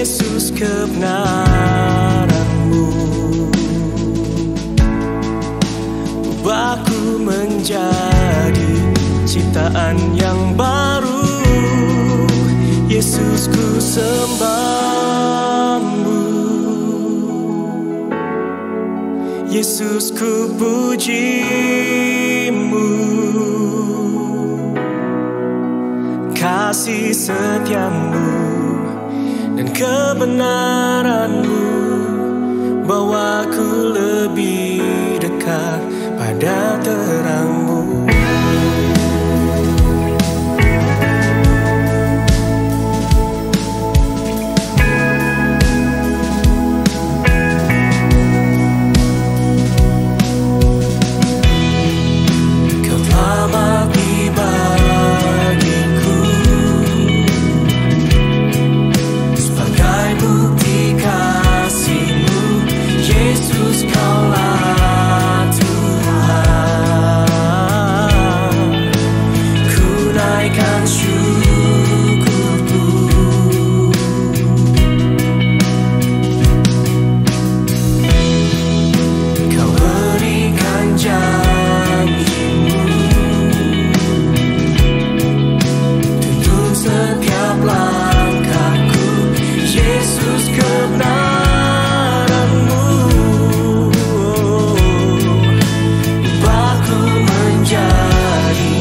Yesus kebenaran-Mu. Ubahku menjadi ciptaan yang baru. Yesus, ku sembah-Mu. Yesus, ku puji-Mu. Kasih setia-Mu dan kebenaran-Mu bawaku lebih dekat pada terang-Mu. Kau telah mati bagiku sebagai bukti kasih-Mu. Yesus, Kaulah Tuhan. Ku naikkan syukurku. Kau berikan janji-Mu tuntun setiap langkahku. Yesus, kebenaran-Mu. Ubahku menjadi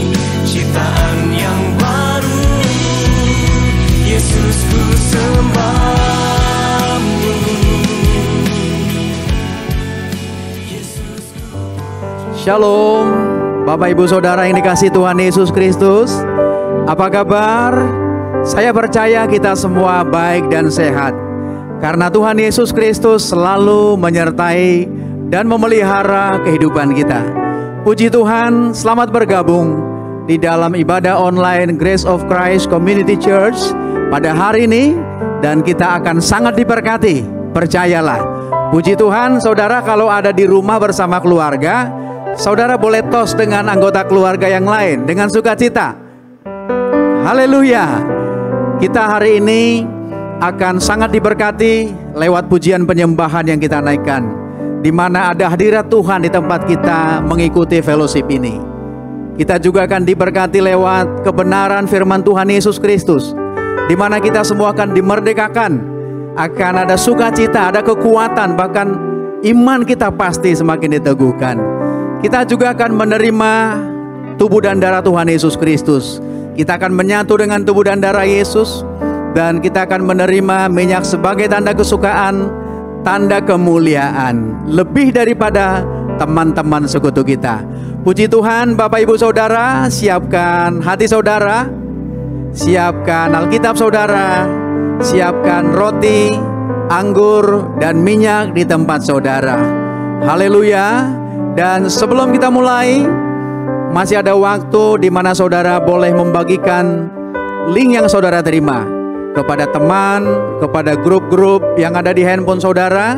ciptaan yang baru. Yesus, ku sembah-Mu. Yesus, ku... Shalom, Bapak Ibu Saudara yang dikasihi Tuhan Yesus Kristus. Apa kabar? Saya percaya kita semua baik dan sehat, karena Tuhan Yesus Kristus selalu menyertai dan memelihara kehidupan kita. Puji Tuhan, selamat bergabung di dalam ibadah online Grace of Christ Community Church pada hari ini, dan kita akan sangat diberkati, percayalah. Puji Tuhan, saudara, kalau ada di rumah bersama keluarga, saudara boleh tos dengan anggota keluarga yang lain dengan sukacita. Haleluya. Kita hari ini akan sangat diberkati lewat pujian penyembahan yang kita naikkan, di mana ada hadirat Tuhan di tempat kita mengikuti fellowship ini. Kita juga akan diberkati lewat kebenaran firman Tuhan Yesus Kristus, di mana kita semua akan dimerdekakan. Akan ada sukacita, ada kekuatan, bahkan iman kita pasti semakin diteguhkan. Kita juga akan menerima tubuh dan darah Tuhan Yesus Kristus. Kita akan menyatu dengan tubuh dan darah Yesus, dan kita akan menerima minyak sebagai tanda kesukaan, tanda kemuliaan, lebih daripada teman-teman sekutu kita. Puji Tuhan. Bapak Ibu Saudara, siapkan hati saudara, siapkan Alkitab saudara, siapkan roti, anggur, dan minyak di tempat saudara. Haleluya. Dan sebelum kita mulai, masih ada waktu di mana saudara boleh membagikan link yang saudara terima kepada teman, kepada grup-grup yang ada di handphone saudara,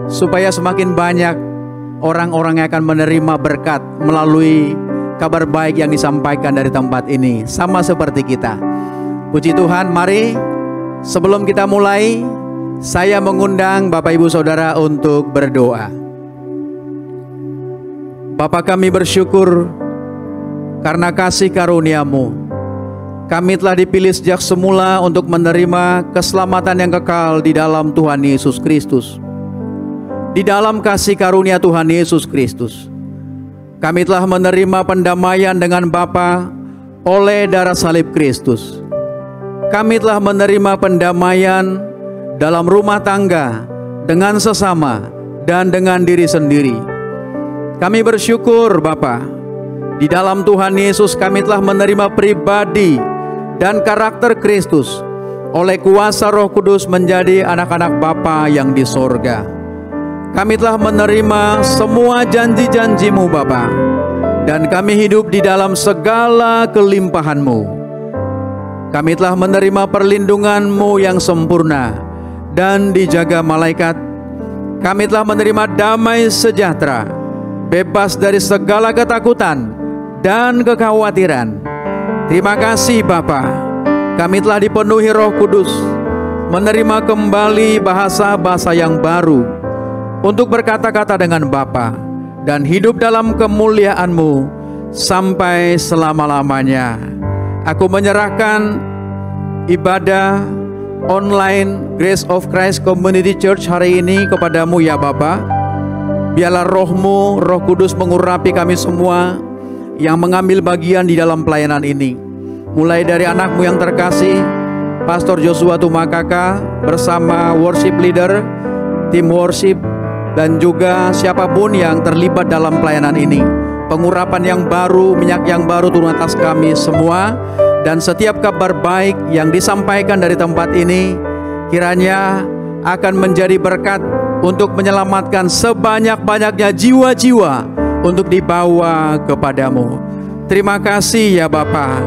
supaya semakin banyak orang-orang yang akan menerima berkat melalui kabar baik yang disampaikan dari tempat ini, sama seperti kita. Puji Tuhan. Mari sebelum kita mulai, saya mengundang Bapak Ibu Saudara untuk berdoa. Bapa, kami bersyukur karena kasih karunia-Mu. Kami telah dipilih sejak semula untuk menerima keselamatan yang kekal di dalam Tuhan Yesus Kristus. Di dalam kasih karunia Tuhan Yesus Kristus, kami telah menerima pendamaian dengan Bapa oleh darah salib Kristus. Kami telah menerima pendamaian dalam rumah tangga, dengan sesama, dan dengan diri sendiri. Kami bersyukur Bapa, di dalam Tuhan Yesus kami telah menerima pribadi dan karakter Kristus oleh kuasa Roh Kudus menjadi anak-anak Bapa yang di sorga. Kami telah menerima semua janji-janji-Mu Bapa, dan kami hidup di dalam segala kelimpahan-Mu. Kami telah menerima perlindungan-Mu yang sempurna dan dijaga malaikat. Kami telah menerima damai sejahtera, bebas dari segala ketakutan dan kekhawatiran. Terima kasih Bapa, kami telah dipenuhi Roh Kudus, menerima kembali bahasa-bahasa yang baru untuk berkata-kata dengan Bapa dan hidup dalam kemuliaan-Mu sampai selama-lamanya. Aku menyerahkan ibadah online Grace of Christ Community Church hari ini kepadamu ya Bapa. Biarlah roh-Mu, Roh Kudus mengurapi kami semua yang mengambil bagian di dalam pelayanan ini. Mulai dari anak-Mu yang terkasih, Pastor Joshua Tumakaka bersama worship leader, tim worship, dan juga siapapun yang terlibat dalam pelayanan ini. Pengurapan yang baru, minyak yang baru turun atas kami semua. Dan setiap kabar baik yang disampaikan dari tempat ini kiranya akan menjadi berkat untuk menyelamatkan sebanyak-banyaknya jiwa-jiwa untuk dibawa kepadamu. Terima kasih ya Bapa.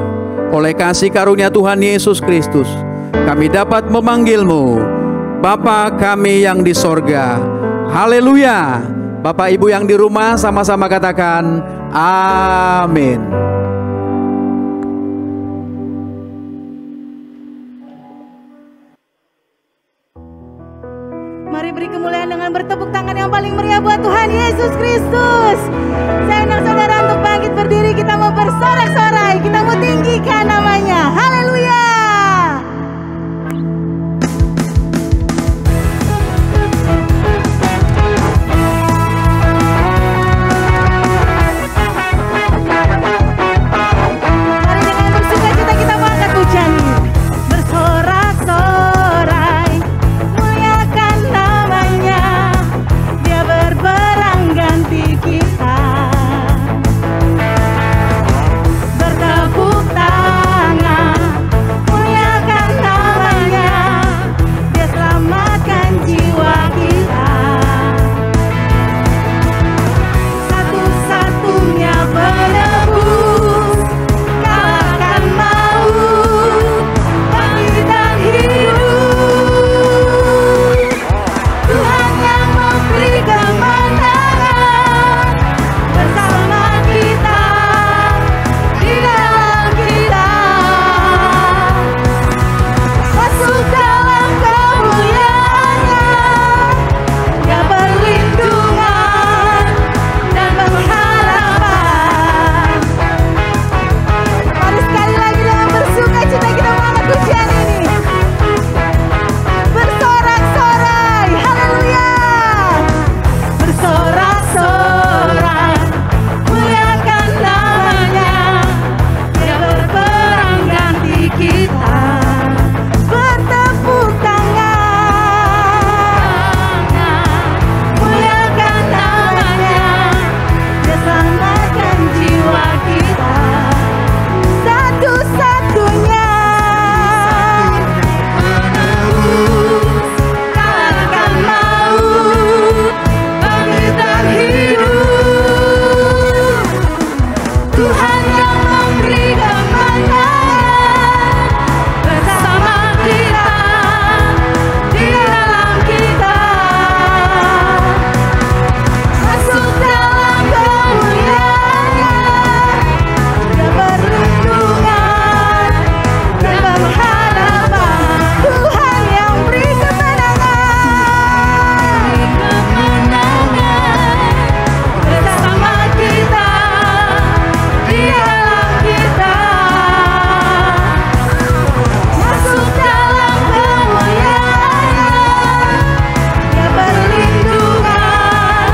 Oleh kasih karunia Tuhan Yesus Kristus, kami dapat memanggil-Mu Bapa kami yang di sorga. Haleluya. Bapak Ibu yang di rumah sama-sama katakan amin. Mari beri kemuliaan dengan bertepuk tangan yang paling meriah buat Tuhan Yesus Kristus. Saya undang saudara untuk bangkit berdiri, kita mau bersorak-sorai, kita mau tinggikan namanya. Haleluya. Mari dengan bersukacita kita mau angkat pujian ini. Bersorak-sorai, muliakan namanya, Dia berperang ganti kita. Bertepuk tangan, muliakan namanya, Dia selamatkan jiwa kita. Satu-satunya penebus, kalahkan maut, bangkit dan hidup. Tuhan yang memberi kemenangan bersama kita, di dalam kita. Masuk dalam kemuliaan-Nya, Dia perlindungan dan pengharapan. Mari sekali lagi dengan bersukacita kita mengangkat pujian ini. Bersorak-sorai, haleluya. Bersorak-sorai, muliakan namanya, Dia berperang ganti kita. Bertepuk tangan, muliakan namanya, Dia selamatkan jiwa kita. Satu-satunya penebus, kalahkan maut, bangkit dan hidup. Tuhan yang memberi kemenangan bersama kita, di dalam kita. Masuk dalam kemuliaan-Nya, Dia perlindungan dan pengharapan. Tuhan yang beri kemenangan bersama kita, di dalam kita. Masuk dalam kemuliaan-Nya, Dia perlindungan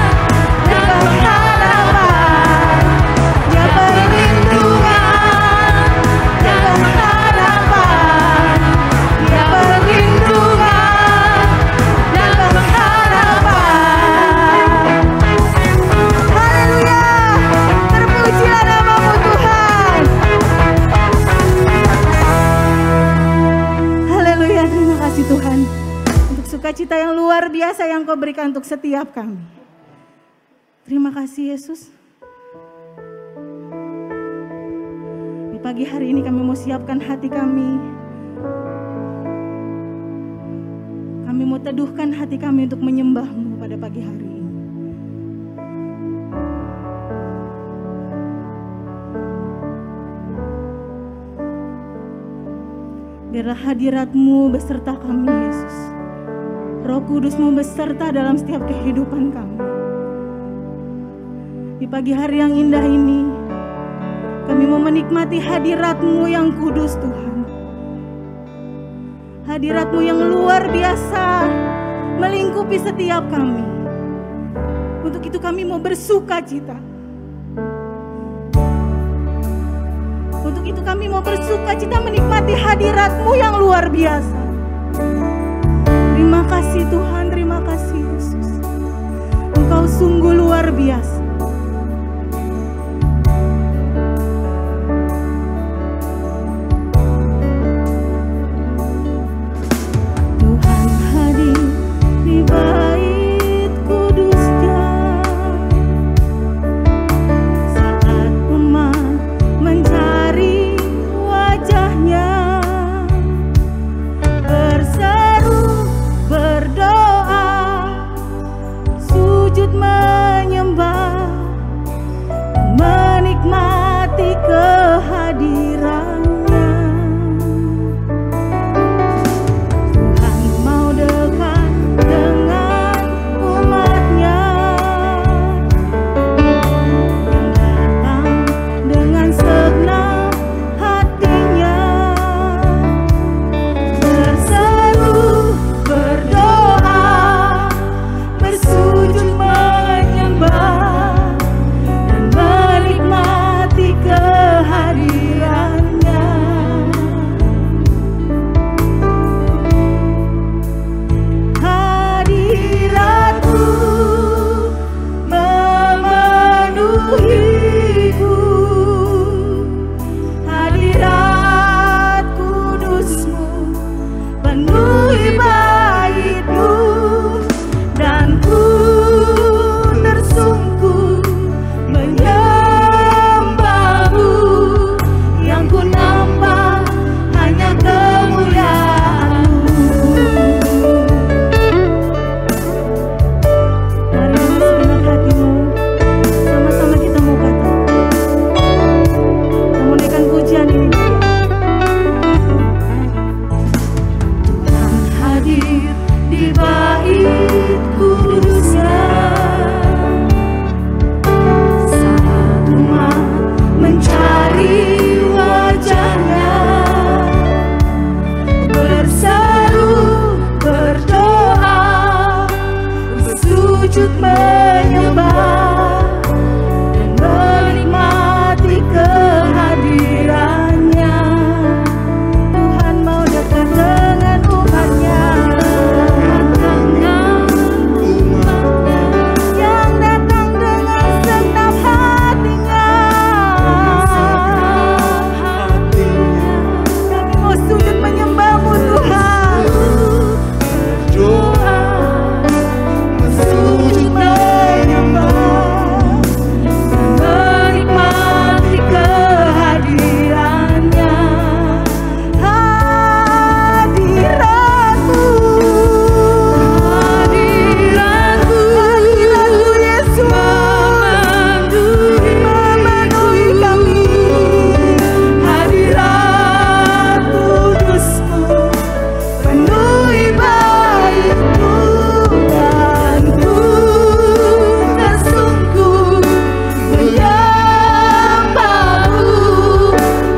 dan pengharapan. Dia perlindungan dan pengharapan. Dia perlindungan dan pengharapan. Haleluya. Terpujilah nama-Mu Tuhan. Haleluya. Terima kasih Tuhan untuk sukacita yang luar biasa yang Kau berikan untuk setiap kami. Terima kasih Yesus. Di pagi hari ini kami mau siapkan hati kami. Kami mau teduhkan hati kami untuk menyembah-Mu pada pagi hari ini. Biarlah hadirat-Mu beserta kami, Yesus. Roh Kudus-Mu beserta dalam setiap kehidupan kami. Di pagi hari yang indah ini, kami mau menikmati hadirat-Mu yang kudus, Tuhan. Hadirat-Mu yang luar biasa melingkupi setiap kami. Untuk itu kami mau bersuka cita. Untuk itu kami mau bersuka cita menikmati hadirat-Mu yang luar biasa. Terima kasih Tuhan, terima kasih Yesus. Engkau sungguh luar biasa. Tuhan hadir di bait kudus-Nya saat umat mencari wajah-Nya, berseru, berdoa, sujud menyembah, menikmati kehadiran-Nya. Tuhan mau dekat dengan umat-Nya yang datang dengan segenap hatinya, berseru, berdoa, bersujud menyembah, dan menikmati kehadiran-Nya. Hadirat-Mu memenuhiku, hadirat kudus-Mu penuhi bait-Mu, dan ku tersungkur menyembah-Mu, yang ku nampak hanya kemuliaan-Mu. Mari dengan hati-Mu, sama-sama kita mau kata, kita mau naikkan pujian ini. Tuhan hadir di bait kudus-Nya saat umat mencari wajah-Nya, berseru, berdoa, bersujud menyembah, dan menikmati kehadiran-Nya. Tuhan mau dekat dengan umat-Nya, yang datang dengan segenap hatinya. Kami mau sujud menyembah-Mu, Tuhan. Berdoa, bersujud menyembah, dan menikmati kehadiran-Nya. Hadirat-Mu, hadirat-Mu Yesus memenuhi kami. Hadirat kudus-Mu penuhi bait-Mu, dan ku tersungkur menyembah-Mu,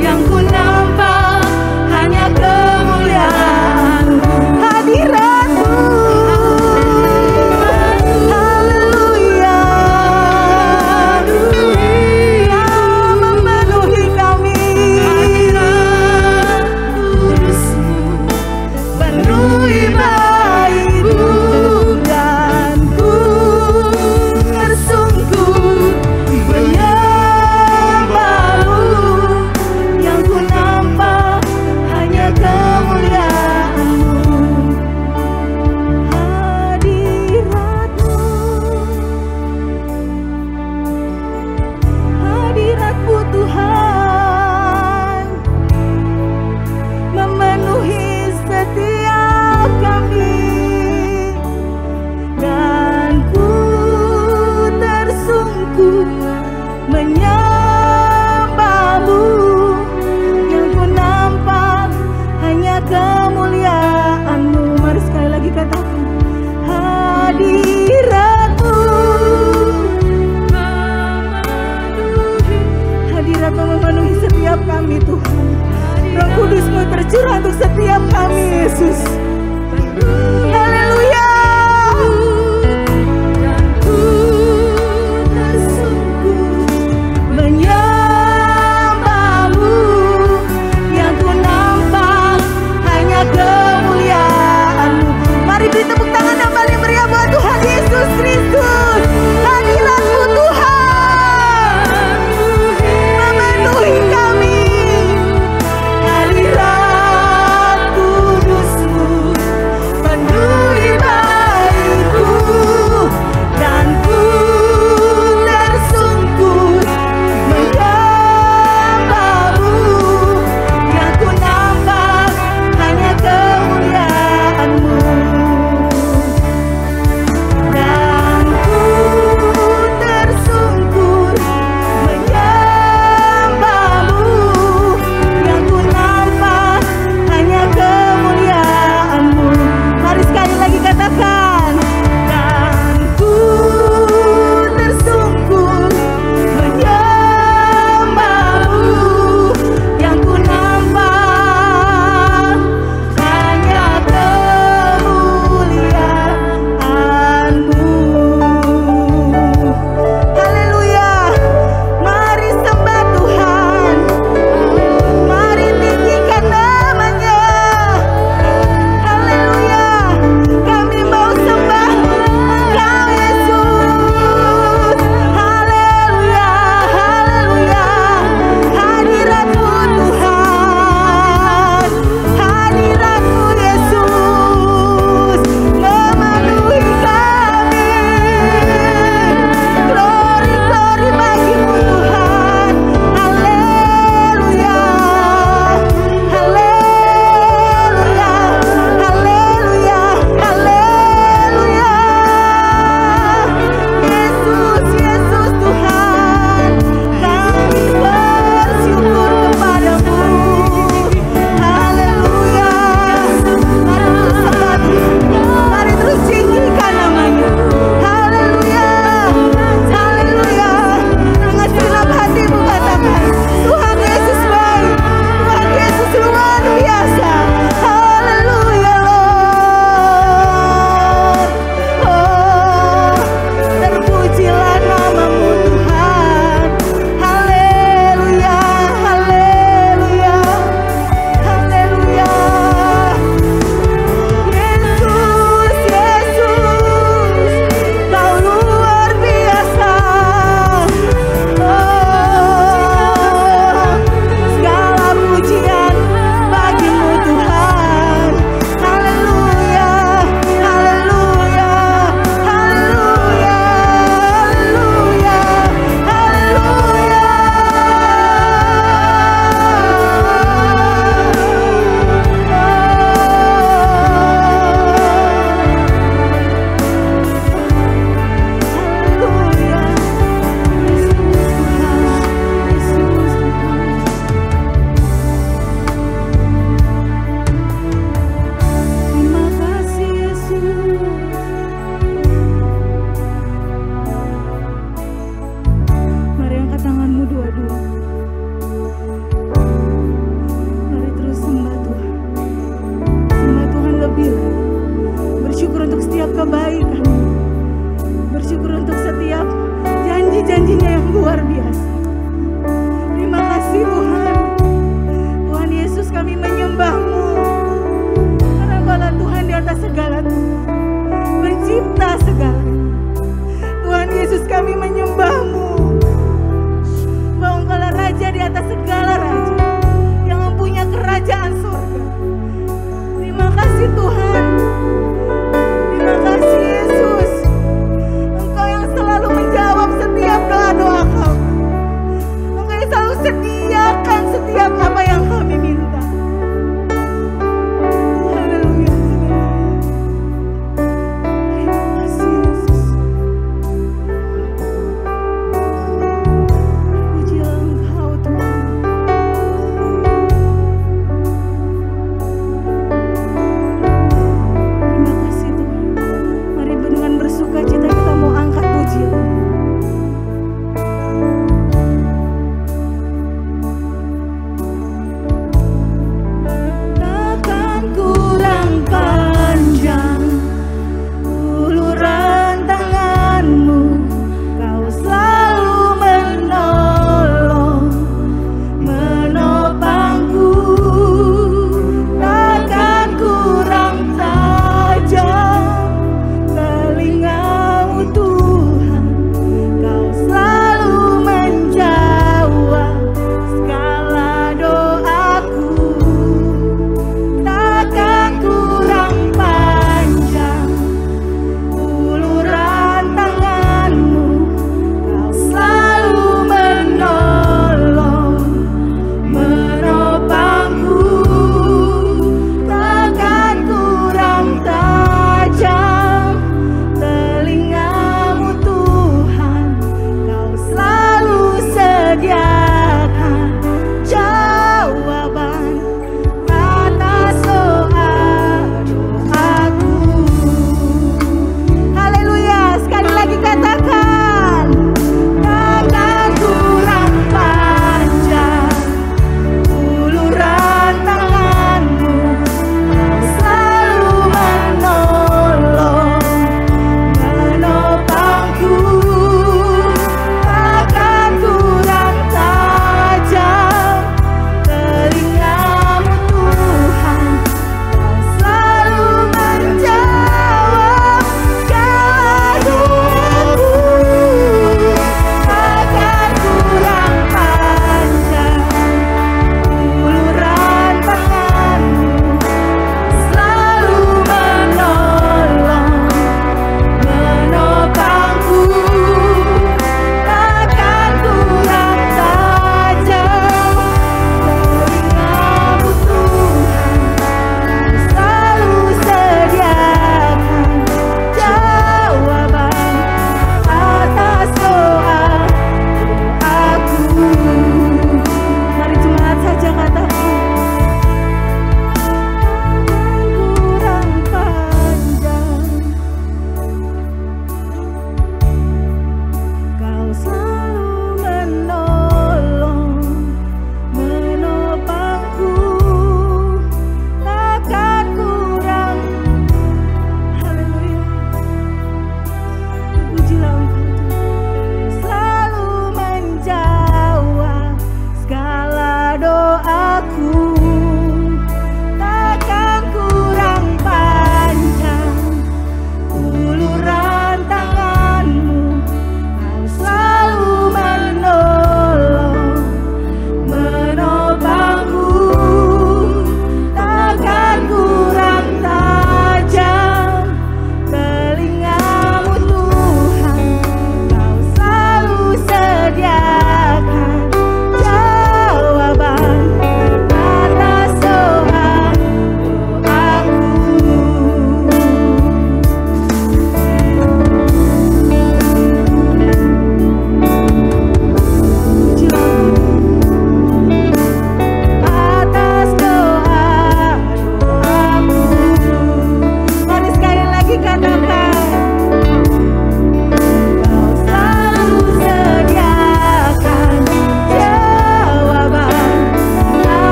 yang ku nampak hanya kemuliaan-Mu. Hadirat-Mu, haleluya, yang memenuhi kami. Hadirat kudus-Mu penuhi bait-Mu, dan ku tersungkur menyembah-Mu, yang ku nampak hanya kemuliaan-Mu. Hadirat-Mu, hadirat-Mu Tuhan memenuhi setiap kami, dan ku tersungkur menyembah-Mu, yang ku nampak hanya Roh Kudus-Mu tercurah untuk setiap kami, Yesus. Haleluya. Menyembah-Mu, yang ku nampak hanya kemuliaan-Mu. Mari beri tepuk tangan yang paling meriah buat Tuhan Yesus Kristus. Hadirat-Mu Tuhan memenuhi kami. Hadirat Kudus-Mu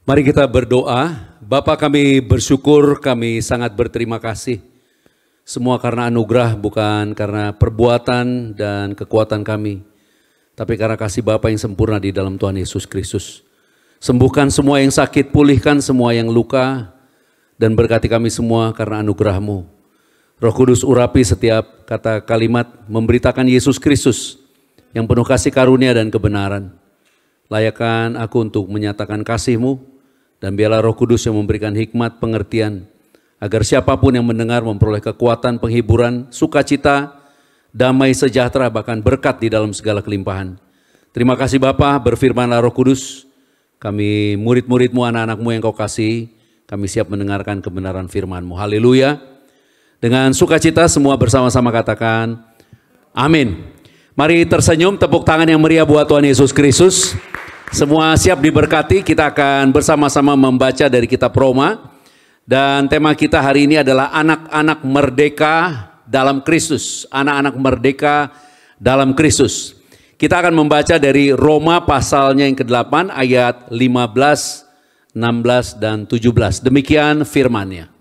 Mari kita berdoa. Bapa, kami bersyukur, kami sangat berterima kasih. Semua karena anugerah, bukan karena perbuatan dan kekuatan kami. Tapi karena kasih Bapa yang sempurna di dalam Tuhan Yesus Kristus. Sembuhkan semua yang sakit, pulihkan semua yang luka, dan berkati kami semua karena anugerah-Mu. Roh Kudus urapi setiap kata kalimat, memberitakan Yesus Kristus yang penuh kasih karunia dan kebenaran. Layakkan aku untuk menyatakan kasih-Mu, dan biarlah Roh Kudus yang memberikan hikmat pengertian, agar siapapun yang mendengar memperoleh kekuatan, penghiburan, sukacita, damai sejahtera, bahkan berkat di dalam segala kelimpahan. Terima kasih Bapa, berfirmanlah Roh Kudus, kami murid-murid-Mu, anak-anak-Mu yang Kau kasih, kami siap mendengarkan kebenaran firman-Mu. Haleluya. Dengan sukacita semua bersama-sama katakan, amin. Mari tersenyum, tepuk tangan yang meriah buat Tuhan Yesus Kristus. Semua siap diberkati, kita akan bersama-sama membaca dari kitab Roma. Dan tema kita hari ini adalah anak-anak merdeka dalam Kristus. Anak-anak merdeka dalam Kristus. Kita akan membaca dari Roma pasalnya yang ke-8 ayat 15, 16 dan 17. Demikian firman-Nya.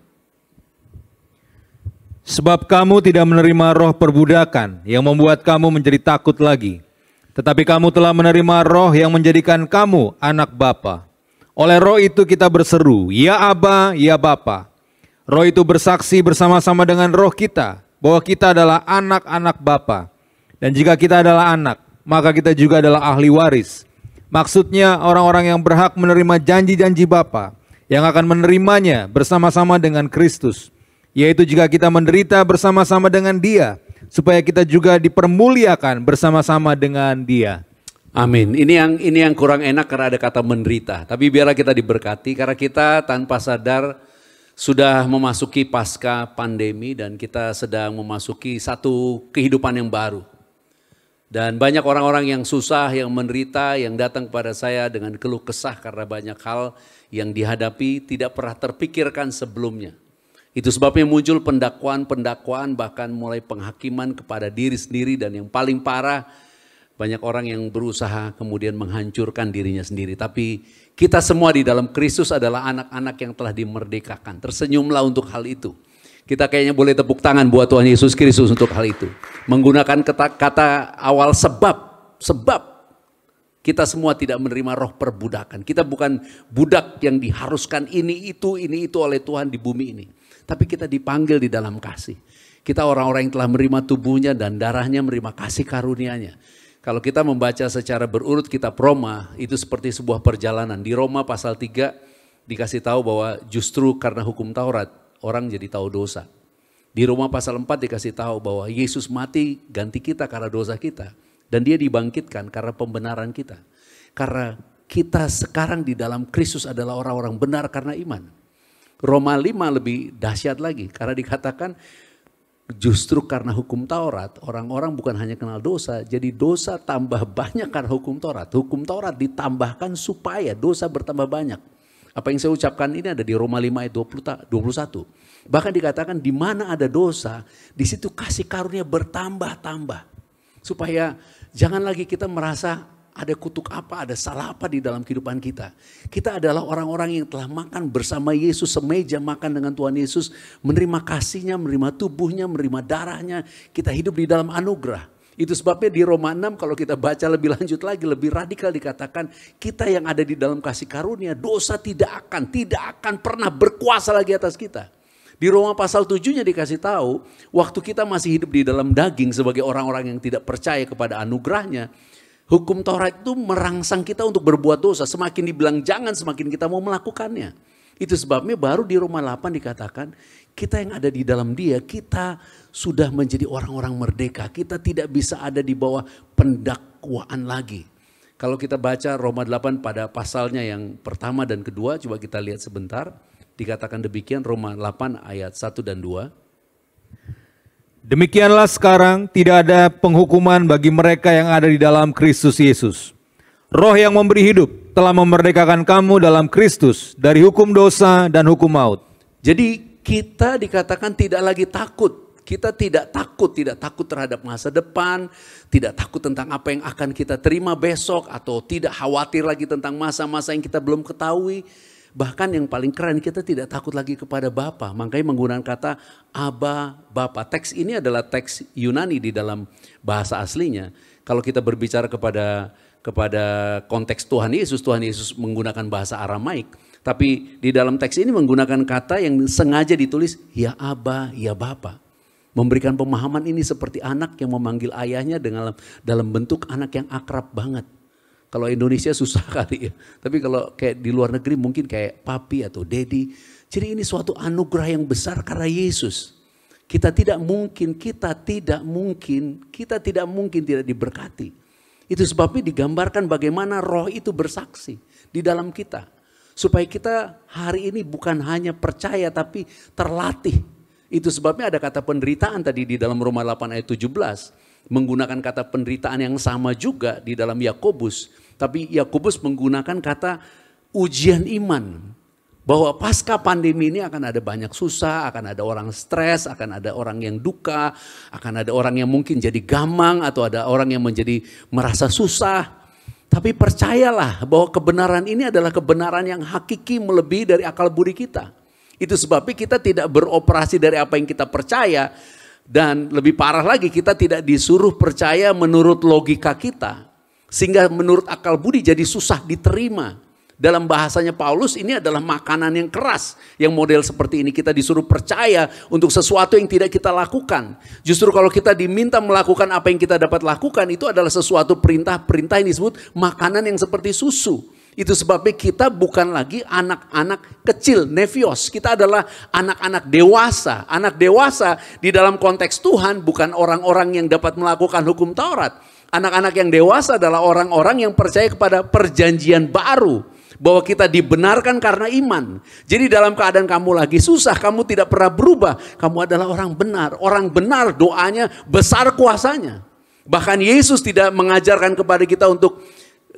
Sebab kamu tidak menerima roh perbudakan yang membuat kamu menjadi takut lagi. Tetapi kamu telah menerima roh yang menjadikan kamu anak Bapa. Oleh roh itu kita berseru, ya Aba, ya Bapa. Roh itu bersaksi bersama-sama dengan roh kita bahwa kita adalah anak-anak Bapa. Dan jika kita adalah anak, maka kita juga adalah ahli waris. Maksudnya orang-orang yang berhak menerima janji-janji Bapa, yang akan menerimanya bersama-sama dengan Kristus. Yaitu jika kita menderita bersama-sama dengan Dia, supaya kita juga dipermuliakan bersama-sama dengan Dia. Amin. Ini yang kurang enak karena ada kata menderita. Tapi biarlah kita diberkati karena kita tanpa sadar sudah memasuki pasca pandemi dan kita sedang memasuki satu kehidupan yang baru. Dan banyak orang-orang yang susah, yang menderita, yang datang kepada saya dengan keluh kesah karena banyak hal yang dihadapi tidak pernah terpikirkan sebelumnya. Itu sebabnya muncul pendakwaan-pendakwaan, bahkan mulai penghakiman kepada diri sendiri, dan yang paling parah banyak orang yang berusaha kemudian menghancurkan dirinya sendiri. Tapi kita semua di dalam Kristus adalah anak-anak yang telah dimerdekakan. Tersenyumlah untuk hal itu. Kita kayaknya boleh tepuk tangan buat Tuhan Yesus Kristus untuk hal itu. Menggunakan kata awal sebab kita semua tidak menerima roh perbudakan. Kita bukan budak yang diharuskan ini itu oleh Tuhan di bumi ini. Tapi kita dipanggil di dalam kasih. Kita orang-orang yang telah menerima tubuhnya dan darahnya, menerima kasih karunia-Nya. Kalau kita membaca secara berurut kitab Roma, itu seperti sebuah perjalanan. Di Roma pasal 3 dikasih tahu bahwa justru karena hukum Taurat, orang jadi tahu dosa. Di Roma pasal 4 dikasih tahu bahwa Yesus mati ganti kita karena dosa kita. Dan Dia dibangkitkan karena pembenaran kita. Karena kita sekarang di dalam Kristus adalah orang-orang benar karena iman. Roma 5 lebih dahsyat lagi karena dikatakan justru karena hukum Taurat orang-orang bukan hanya kenal dosa, jadi dosa tambah banyak karena hukum Taurat. Hukum Taurat ditambahkan supaya dosa bertambah banyak. Apa yang saya ucapkan ini ada di Roma 5 ayat 21. Bahkan dikatakan di mana ada dosa, di situ kasih karunia bertambah-tambah. Supaya jangan lagi kita merasa ada kutuk apa, ada salah apa di dalam kehidupan kita. Kita adalah orang-orang yang telah makan bersama Yesus, semeja makan dengan Tuhan Yesus, menerima kasih-Nya, menerima tubuhnya, menerima darahnya. Kita hidup di dalam anugerah. Itu sebabnya di Roma 6 kalau kita baca lebih lanjut lagi, lebih radikal dikatakan kita yang ada di dalam kasih karunia, dosa tidak akan pernah berkuasa lagi atas kita. Di Roma pasal 7-nya dikasih tahu, waktu kita masih hidup di dalam daging sebagai orang-orang yang tidak percaya kepada anugerahnya, hukum Taurat itu merangsang kita untuk berbuat dosa. Semakin dibilang jangan, semakin kita mau melakukannya. Itu sebabnya baru di Roma 8 dikatakan kita yang ada di dalam Dia, kita sudah menjadi orang-orang merdeka. Kita tidak bisa ada di bawah pendakwaan lagi. Kalau kita baca Roma 8 pada pasalnya yang pertama dan kedua, coba kita lihat sebentar. Dikatakan demikian Roma 8 ayat 1 dan 2. Demikianlah sekarang tidak ada penghukuman bagi mereka yang ada di dalam Kristus Yesus. Roh yang memberi hidup telah memerdekakan kamu dalam Kristus dari hukum dosa dan hukum maut. Jadi kita dikatakan tidak lagi takut. Kita tidak takut terhadap masa depan, tidak takut tentang apa yang akan kita terima besok, atau tidak khawatir lagi tentang masa-masa yang kita belum ketahui. Bahkan yang paling keren, kita tidak takut lagi kepada Bapa. Makanya menggunakan kata Aba Bapa. Teks ini adalah teks Yunani di dalam bahasa aslinya. Kalau kita berbicara kepada konteks Tuhan Yesus menggunakan bahasa Aramaik. Tapi di dalam teks ini menggunakan kata yang sengaja ditulis ya Aba, ya Bapa. Memberikan pemahaman ini seperti anak yang memanggil ayahnya dalam bentuk anak yang akrab banget. Kalau Indonesia susah kali ya. Tapi kalau kayak di luar negeri mungkin kayak papi atau daddy. Jadi ini suatu anugerah yang besar karena Yesus. Kita tidak mungkin tidak diberkati. Itu sebabnya digambarkan bagaimana roh itu bersaksi di dalam kita. Supaya kita hari ini bukan hanya percaya tapi terlatih. Itu sebabnya ada kata penderitaan tadi di dalam Roma 8 ayat 17. Menggunakan kata penderitaan yang sama juga di dalam Yakobus. Tapi Yakobus menggunakan kata ujian iman. Bahwa pasca pandemi ini akan ada banyak susah, akan ada orang stres, akan ada orang yang duka, akan ada orang yang mungkin jadi gamang atau ada orang yang menjadi merasa susah. Tapi percayalah bahwa kebenaran ini adalah kebenaran yang hakiki melebihi dari akal budi kita. Itu sebabnya kita tidak beroperasi dari apa yang kita percaya. Dan lebih parah lagi kita tidak disuruh percaya menurut logika kita. Sehingga menurut akal budi jadi susah diterima. Dalam bahasanya Paulus ini adalah makanan yang keras. Yang model seperti ini kita disuruh percaya untuk sesuatu yang tidak kita lakukan. Justru kalau kita diminta melakukan apa yang kita dapat lakukan itu adalah sesuatu perintah-perintah yang disebut makanan yang seperti susu. Itu sebabnya kita bukan lagi anak-anak kecil, nevios. Kita adalah anak-anak dewasa. Anak dewasa di dalam konteks Tuhan bukan orang-orang yang dapat melakukan hukum Taurat. Anak-anak yang dewasa adalah orang-orang yang percaya kepada perjanjian baru. Bahwa kita dibenarkan karena iman. Jadi dalam keadaan kamu lagi susah, kamu tidak pernah berubah. Kamu adalah orang benar. Orang benar doanya besar kuasanya. Bahkan Yesus tidak mengajarkan kepada kita untuk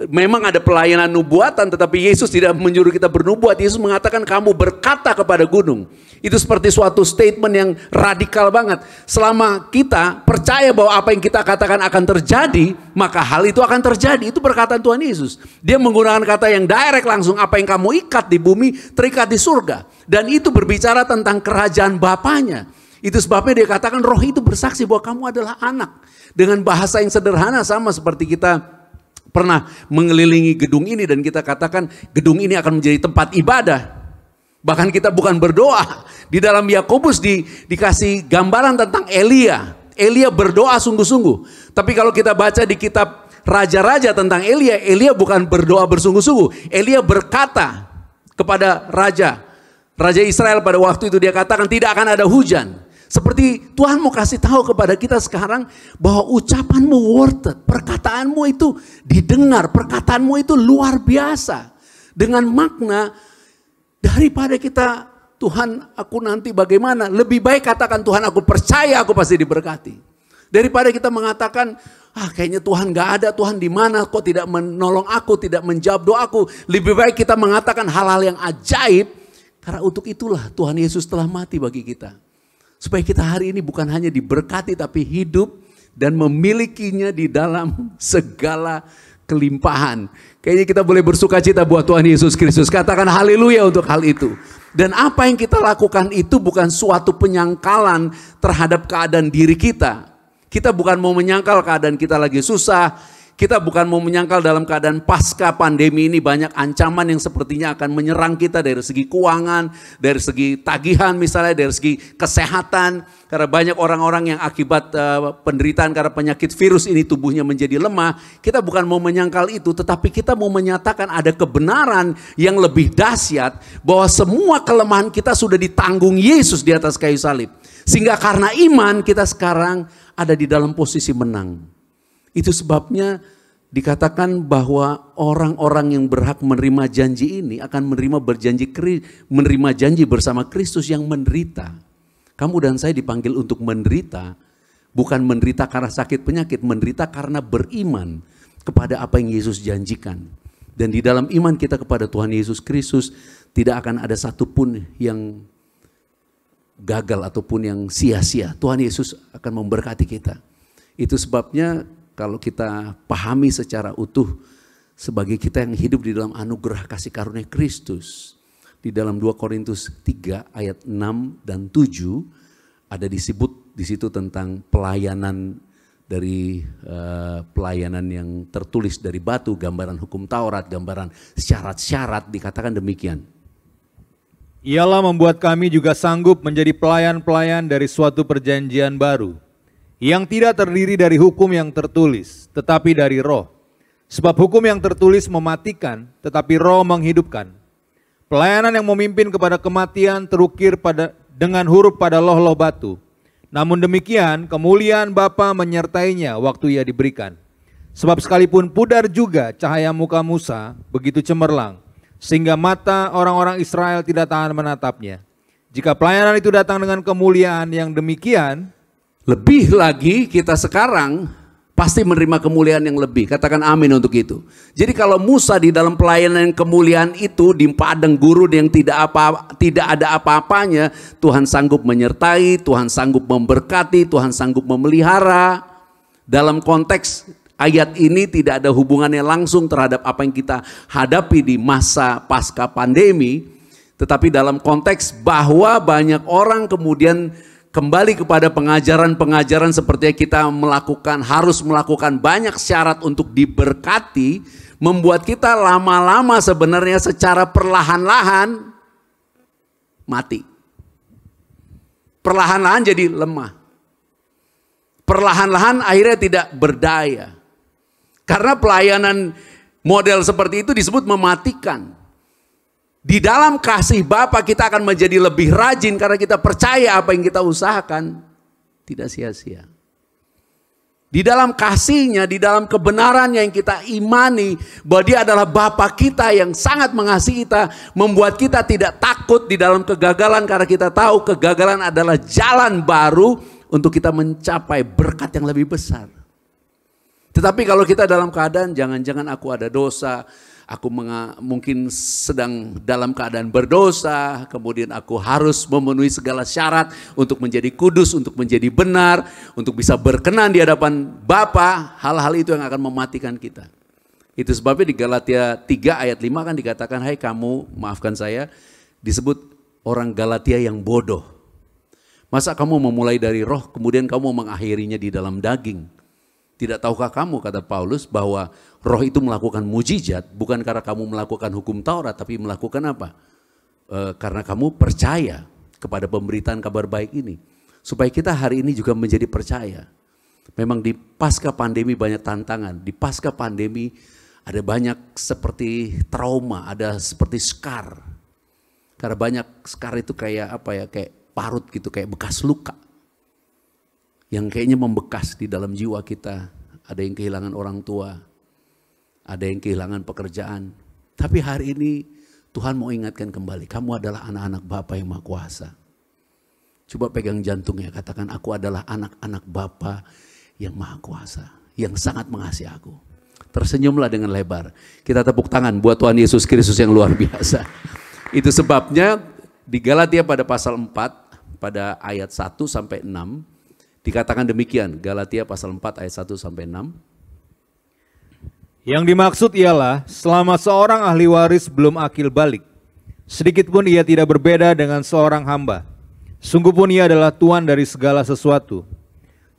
memang ada pelayanan nubuatan, tetapi Yesus tidak menyuruh kita bernubuat. Yesus mengatakan kamu berkata kepada gunung. Itu seperti suatu statement yang radikal banget. Selama kita percaya bahwa apa yang kita katakan akan terjadi, maka hal itu akan terjadi. Itu perkataan Tuhan Yesus. Dia menggunakan kata yang direct langsung, apa yang kamu ikat di bumi terikat di surga. Dan itu berbicara tentang kerajaan Bapanya. Itu sebabnya dia katakan roh itu bersaksi bahwa kamu adalah anak. Dengan bahasa yang sederhana sama seperti kita pernah mengelilingi gedung ini dan kita katakan gedung ini akan menjadi tempat ibadah. Bahkan kita bukan berdoa. Di dalam Yakobus dikasih gambaran tentang Elia. Elia berdoa sungguh-sungguh. Tapi kalau kita baca di kitab raja-raja tentang Elia, Elia bukan berdoa bersungguh-sungguh. Elia berkata kepada Raja Israel pada waktu itu, dia katakan tidak akan ada hujan. Seperti Tuhan mau kasih tahu kepada kita sekarang bahwa ucapanmu worth it, perkataanmu itu didengar, perkataanmu itu luar biasa. Dengan makna daripada kita, Tuhan aku nanti bagaimana, lebih baik katakan Tuhan aku percaya aku pasti diberkati. Daripada kita mengatakan, kayaknya Tuhan gak ada, Tuhan di mana kok tidak menolong aku, tidak menjawab doaku. Lebih baik kita mengatakan hal-hal yang ajaib, karena untuk itulah Tuhan Yesus telah mati bagi kita. Supaya kita hari ini bukan hanya diberkati tapi hidup dan memilikinya di dalam segala kelimpahan. Kayaknya kita boleh bersuka cita buat Tuhan Yesus Kristus. Katakan haleluya untuk hal itu. Dan apa yang kita lakukan itu bukan suatu penyangkalan terhadap keadaan diri kita. Kita bukan mau menyangkal keadaan kita lagi susah. Kita bukan mau menyangkal dalam keadaan pasca pandemi ini banyak ancaman yang sepertinya akan menyerang kita dari segi keuangan, dari segi tagihan misalnya, dari segi kesehatan. Karena banyak orang-orang yang akibat penderitaan karena penyakit virus ini tubuhnya menjadi lemah. Kita bukan mau menyangkal itu, tetapi kita mau menyatakan ada kebenaran yang lebih dahsyat. Bahwa semua kelemahan kita sudah ditanggung Yesus di atas kayu salib. Sehingga karena iman kita sekarang ada di dalam posisi menang. Itu sebabnya dikatakan bahwa orang-orang yang berhak menerima janji ini akan menerima janji bersama Kristus yang menderita. Kamu dan saya dipanggil untuk menderita, bukan menderita karena sakit penyakit, menderita karena beriman kepada apa yang Yesus janjikan. Dan di dalam iman kita kepada Tuhan Yesus Kristus tidak akan ada satupun yang gagal ataupun yang sia-sia. Tuhan Yesus akan memberkati kita. Itu sebabnya kalau kita pahami secara utuh sebagai kita yang hidup di dalam anugerah kasih karunia Kristus, Di dalam 2 Korintus 3 ayat 6 dan 7 ada disebut di situ tentang pelayanan dari pelayanan yang tertulis dari batu, gambaran hukum Taurat, gambaran syarat-syarat, dikatakan demikian. Ialah membuat kami juga sanggup menjadi pelayan-pelayan dari suatu perjanjian baru, yang tidak terdiri dari hukum yang tertulis, tetapi dari roh. Sebab hukum yang tertulis mematikan, tetapi roh menghidupkan. Pelayanan yang memimpin kepada kematian terukir dengan huruf pada loh-loh batu. Namun demikian, kemuliaan Bapa menyertainya waktu ia diberikan. Sebab sekalipun pudar juga cahaya muka Musa begitu cemerlang, sehingga mata orang-orang Israel tidak tahan menatapnya. Jika pelayanan itu datang dengan kemuliaan yang demikian, lebih lagi kita sekarang pasti menerima kemuliaan yang lebih. Katakan amin untuk itu. Jadi kalau Musa di dalam pelayanan yang kemuliaan itu di padang gurun yang tidak ada apa-apanya, Tuhan sanggup menyertai, Tuhan sanggup memberkati, Tuhan sanggup memelihara. Dalam konteks ayat ini tidak ada hubungannya langsung terhadap apa yang kita hadapi di masa pasca pandemi, tetapi dalam konteks bahwa banyak orang kemudian kembali kepada pengajaran-pengajaran seperti kita harus melakukan banyak syarat untuk diberkati, membuat kita lama-lama sebenarnya secara perlahan-lahan mati. Perlahan-lahan jadi lemah. Perlahan-lahan akhirnya tidak berdaya. Karena pelayanan model seperti itu disebut mematikan. Di dalam kasih Bapa kita akan menjadi lebih rajin karena kita percaya apa yang kita usahakan tidak sia-sia. Di dalam kasihnya, di dalam kebenarannya yang kita imani bahwa Dia adalah Bapa kita yang sangat mengasihi kita, membuat kita tidak takut di dalam kegagalan karena kita tahu kegagalan adalah jalan baru untuk kita mencapai berkat yang lebih besar. Tetapi kalau kita dalam keadaan jangan-jangan aku ada dosa, aku mungkin sedang dalam keadaan berdosa, kemudian aku harus memenuhi segala syarat untuk menjadi kudus, untuk menjadi benar, untuk bisa berkenan di hadapan Bapa, hal-hal itu yang akan mematikan kita. Itu sebabnya di Galatia 3 ayat 5 kan dikatakan, hai kamu, maafkan saya, disebut orang Galatia yang bodoh. Masa kamu memulai dari roh, kemudian kamu mengakhirinya di dalam daging? Tidak tahukah kamu, kata Paulus, bahwa roh itu melakukan mujizat bukan karena kamu melakukan hukum Taurat, tapi melakukan apa? Karena kamu percaya kepada pemberitaan kabar baik ini. Supaya kita hari ini juga menjadi percaya. Memang di pasca pandemi banyak tantangan. Di pasca pandemi ada banyak seperti trauma, ada seperti scar. Karena banyak scar itu kayak apa ya? Kayak parut gitu, kayak bekas luka. Yang kayaknya membekas di dalam jiwa kita. Ada yang kehilangan orang tua, ada yang kehilangan pekerjaan. Tapi hari ini Tuhan mau ingatkan kembali, kamu adalah anak-anak Bapa yang Maha Kuasa. Coba pegang jantungnya, katakan aku adalah anak-anak Bapa yang Maha Kuasa, yang sangat mengasihi aku. Tersenyumlah dengan lebar. Kita tepuk tangan buat Tuhan Yesus Kristus yang luar biasa. Itu sebabnya di Galatia pada pasal 4, pada ayat 1 sampai 6, dikatakan demikian, Galatia pasal 4 ayat 1 sampai 6. Yang dimaksud ialah selama seorang ahli waris belum akil balik, sedikit pun ia tidak berbeda dengan seorang hamba. Sungguh pun ia adalah tuan dari segala sesuatu.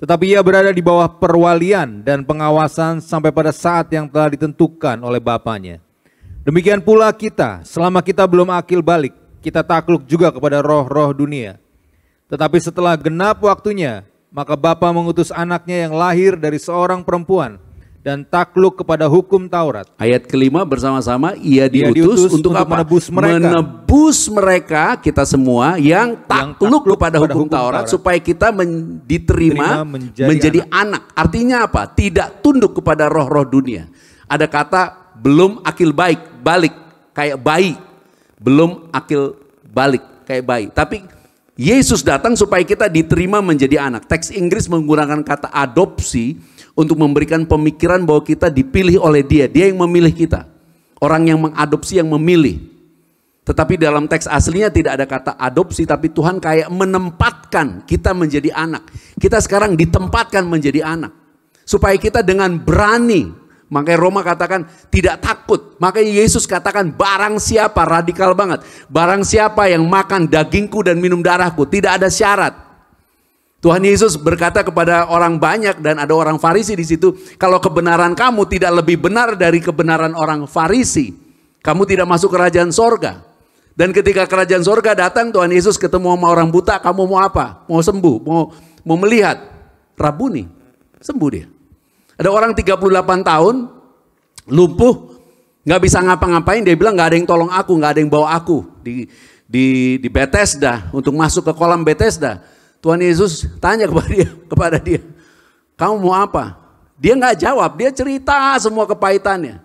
Tetapi ia berada di bawah perwalian dan pengawasan sampai pada saat yang telah ditentukan oleh Bapanya. Demikian pula kita, selama kita belum akil balik, kita takluk juga kepada roh-roh dunia. Tetapi setelah genap waktunya, maka Bapa mengutus anaknya yang lahir dari seorang perempuan dan takluk kepada hukum Taurat. Ayat kelima bersama-sama, ia diutus untuk apa? Menebus mereka kita semua yang takluk kepada hukum Taurat supaya kita diterima menjadi anak. Artinya apa? Tidak tunduk kepada roh-roh dunia. Ada kata belum akil balik kayak bayi. Belum akil balik kayak bayi. Tapi Yesus datang supaya kita diterima menjadi anak. Teks Inggris menggunakan kata adopsi untuk memberikan pemikiran bahwa kita dipilih oleh Dia. Dia yang memilih kita. Orang yang mengadopsi, yang memilih. Tetapi dalam teks aslinya tidak ada kata adopsi, tapi Tuhan kayak menempatkan kita menjadi anak. Kita sekarang ditempatkan menjadi anak. Supaya kita dengan berani Makanya Roma katakan tidak takut. Makanya Yesus katakan barang siapa, radikal banget. Barang siapa yang makan dagingku dan minum darahku, tidak ada syarat. Tuhan Yesus berkata kepada orang banyak dan ada orang Farisi di situ, kalau kebenaran kamu tidak lebih benar dari kebenaran orang Farisi, kamu tidak masuk kerajaan sorga. Dan ketika kerajaan sorga datang, Tuhan Yesus ketemu sama orang buta, kamu mau apa? Mau sembuh, mau melihat. Rabuni, sembuh dia. Ada orang 38 tahun, lumpuh, nggak bisa ngapa-ngapain, dia bilang nggak ada yang tolong aku, nggak ada yang bawa aku di Bethesda untuk masuk ke kolam Bethesda. Tuhan Yesus tanya kepada dia, kamu mau apa? Dia nggak jawab, dia cerita semua kepahitannya.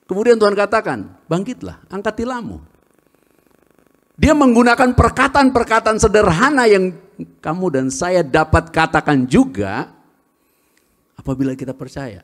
Kemudian Tuhan katakan, bangkitlah, angkat tilammu. Dia menggunakan perkataan-perkataan sederhana yang kamu dan saya dapat katakan juga apabila kita percaya.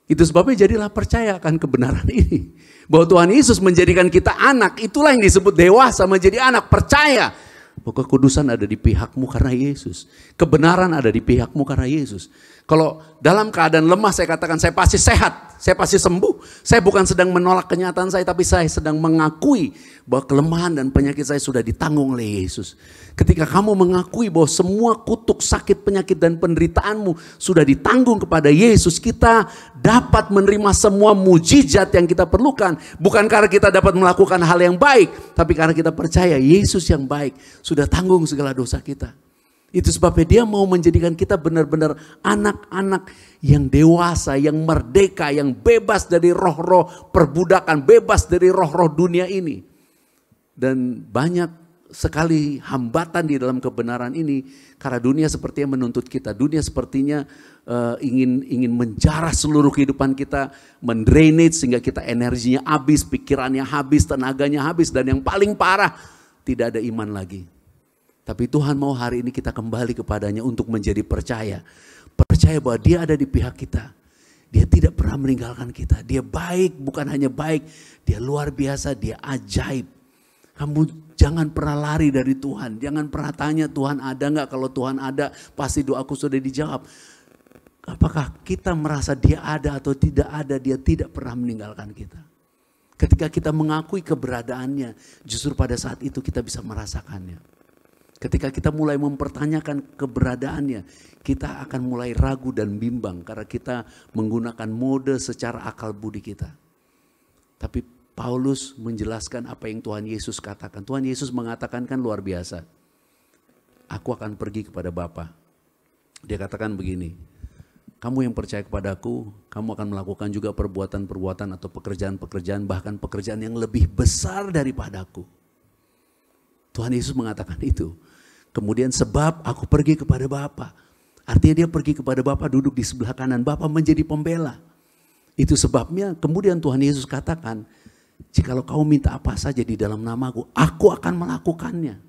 Itu sebabnya jadilah percaya akan kebenaran ini. Bahwa Tuhan Yesus menjadikan kita anak, itulah yang disebut dewasa, menjadi anak, percaya. Bahwa kekudusan ada di pihakmu karena Yesus. Kebenaran ada di pihakmu karena Yesus. Kalau dalam keadaan lemah saya katakan saya pasti sehat, saya pasti sembuh. Saya bukan sedang menolak kenyataan saya, tapi saya sedang mengakui bahwa kelemahan dan penyakit saya sudah ditanggung oleh Yesus. Ketika kamu mengakui bahwa semua kutuk, sakit, penyakit dan penderitaanmu sudah ditanggung kepada Yesus, kita dapat menerima semua mujizat yang kita perlukan. Bukan karena kita dapat melakukan hal yang baik, tapi karena kita percaya Yesus yang baik sudah tanggung segala dosa kita. Itu sebabnya dia mau menjadikan kita benar-benar anak-anak yang dewasa, yang merdeka, yang bebas dari roh-roh perbudakan, bebas dari roh-roh dunia ini. Dan banyak sekali hambatan di dalam kebenaran ini karena dunia sepertinya menuntut kita. Dunia sepertinya ingin menjarah seluruh kehidupan kita, mendrainage sehingga kita energinya habis, pikirannya habis, tenaganya habis, dan yang paling parah tidak ada iman lagi. Tapi Tuhan mau hari ini kita kembali kepadanya untuk menjadi percaya. Percaya bahwa dia ada di pihak kita. Dia tidak pernah meninggalkan kita. Dia baik, bukan hanya baik. Dia luar biasa, dia ajaib. Kamu jangan pernah lari dari Tuhan. Jangan pernah tanya Tuhan ada nggak? Kalau Tuhan ada pasti doaku sudah dijawab. Apakah kita merasa dia ada atau tidak ada, dia tidak pernah meninggalkan kita. Ketika kita mengakui keberadaannya, justru pada saat itu kita bisa merasakannya. Ketika kita mulai mempertanyakan keberadaannya, kita akan mulai ragu dan bimbang karena kita menggunakan mode secara akal budi kita. Tapi Paulus menjelaskan apa yang Tuhan Yesus katakan. Tuhan Yesus mengatakan kan luar biasa. Aku akan pergi kepada Bapa. Dia katakan begini, kamu yang percaya kepadaku, kamu akan melakukan juga perbuatan-perbuatan atau pekerjaan-pekerjaan, bahkan pekerjaan yang lebih besar daripadaku. Tuhan Yesus mengatakan itu. Kemudian sebab aku pergi kepada Bapa. Artinya dia pergi kepada Bapa, duduk di sebelah kanan Bapa, menjadi pembela. Itu sebabnya kemudian Tuhan Yesus katakan, jikalau kau minta apa saja di dalam namaku, aku akan melakukannya.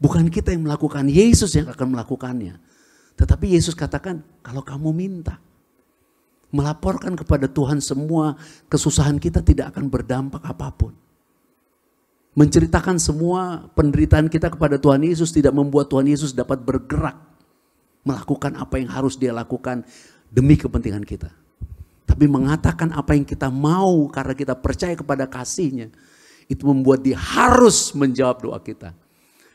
Bukan kita yang melakukan, Yesus yang akan melakukannya. Tetapi Yesus katakan, kalau kamu minta. Melaporkan kepada Tuhan semua kesusahan kita tidak akan berdampak apapun. Menceritakan semua penderitaan kita kepada Tuhan Yesus tidak membuat Tuhan Yesus dapat bergerak. Melakukan apa yang harus dia lakukan demi kepentingan kita. Tapi mengatakan apa yang kita mau karena kita percaya kepada kasih-Nya. Itu membuat dia harus menjawab doa kita.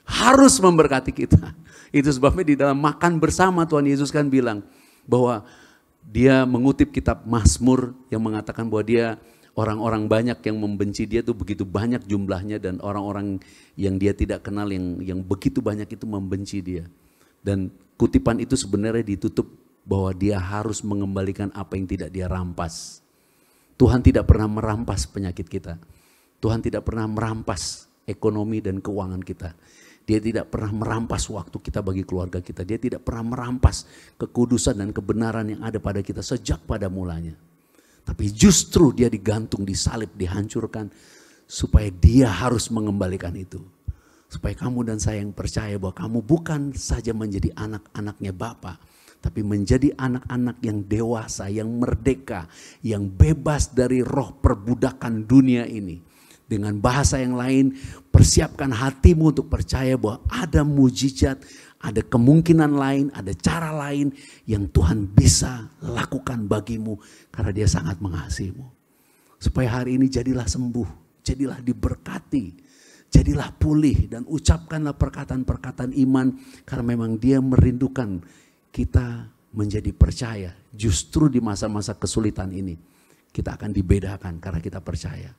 Harus memberkati kita. Itu sebabnya di dalam makan bersama Tuhan Yesus kan bilang bahwa dia mengutip kitab Mazmur yang mengatakan bahwa dia orang-orang banyak yang membenci dia tuh begitu banyak jumlahnya, dan orang-orang yang dia tidak kenal yang begitu banyak itu membenci dia. Dan kutipan itu sebenarnya ditutup bahwa dia harus mengembalikan apa yang tidak dia rampas. Tuhan tidak pernah merampas penyakit kita. Tuhan tidak pernah merampas ekonomi dan keuangan kita. Dia tidak pernah merampas waktu kita bagi keluarga kita. Dia tidak pernah merampas kekudusan dan kebenaran yang ada pada kita sejak pada mulanya. Tapi justru dia digantung, disalib, dihancurkan supaya dia harus mengembalikan itu. Supaya kamu dan saya yang percaya bahwa kamu bukan saja menjadi anak-anaknya Bapa, tapi menjadi anak-anak yang dewasa, yang merdeka, yang bebas dari roh perbudakan dunia ini. Dengan bahasa yang lain, persiapkan hatimu untuk percaya bahwa ada mujizat, ada kemungkinan lain, ada cara lain yang Tuhan bisa lakukan bagimu karena Dia sangat mengasihimu. Supaya hari ini jadilah sembuh, jadilah diberkati, jadilah pulih, dan ucapkanlah perkataan-perkataan iman karena memang Dia merindukan kita menjadi percaya. Justru di masa-masa kesulitan ini kita akan dibedakan karena kita percaya.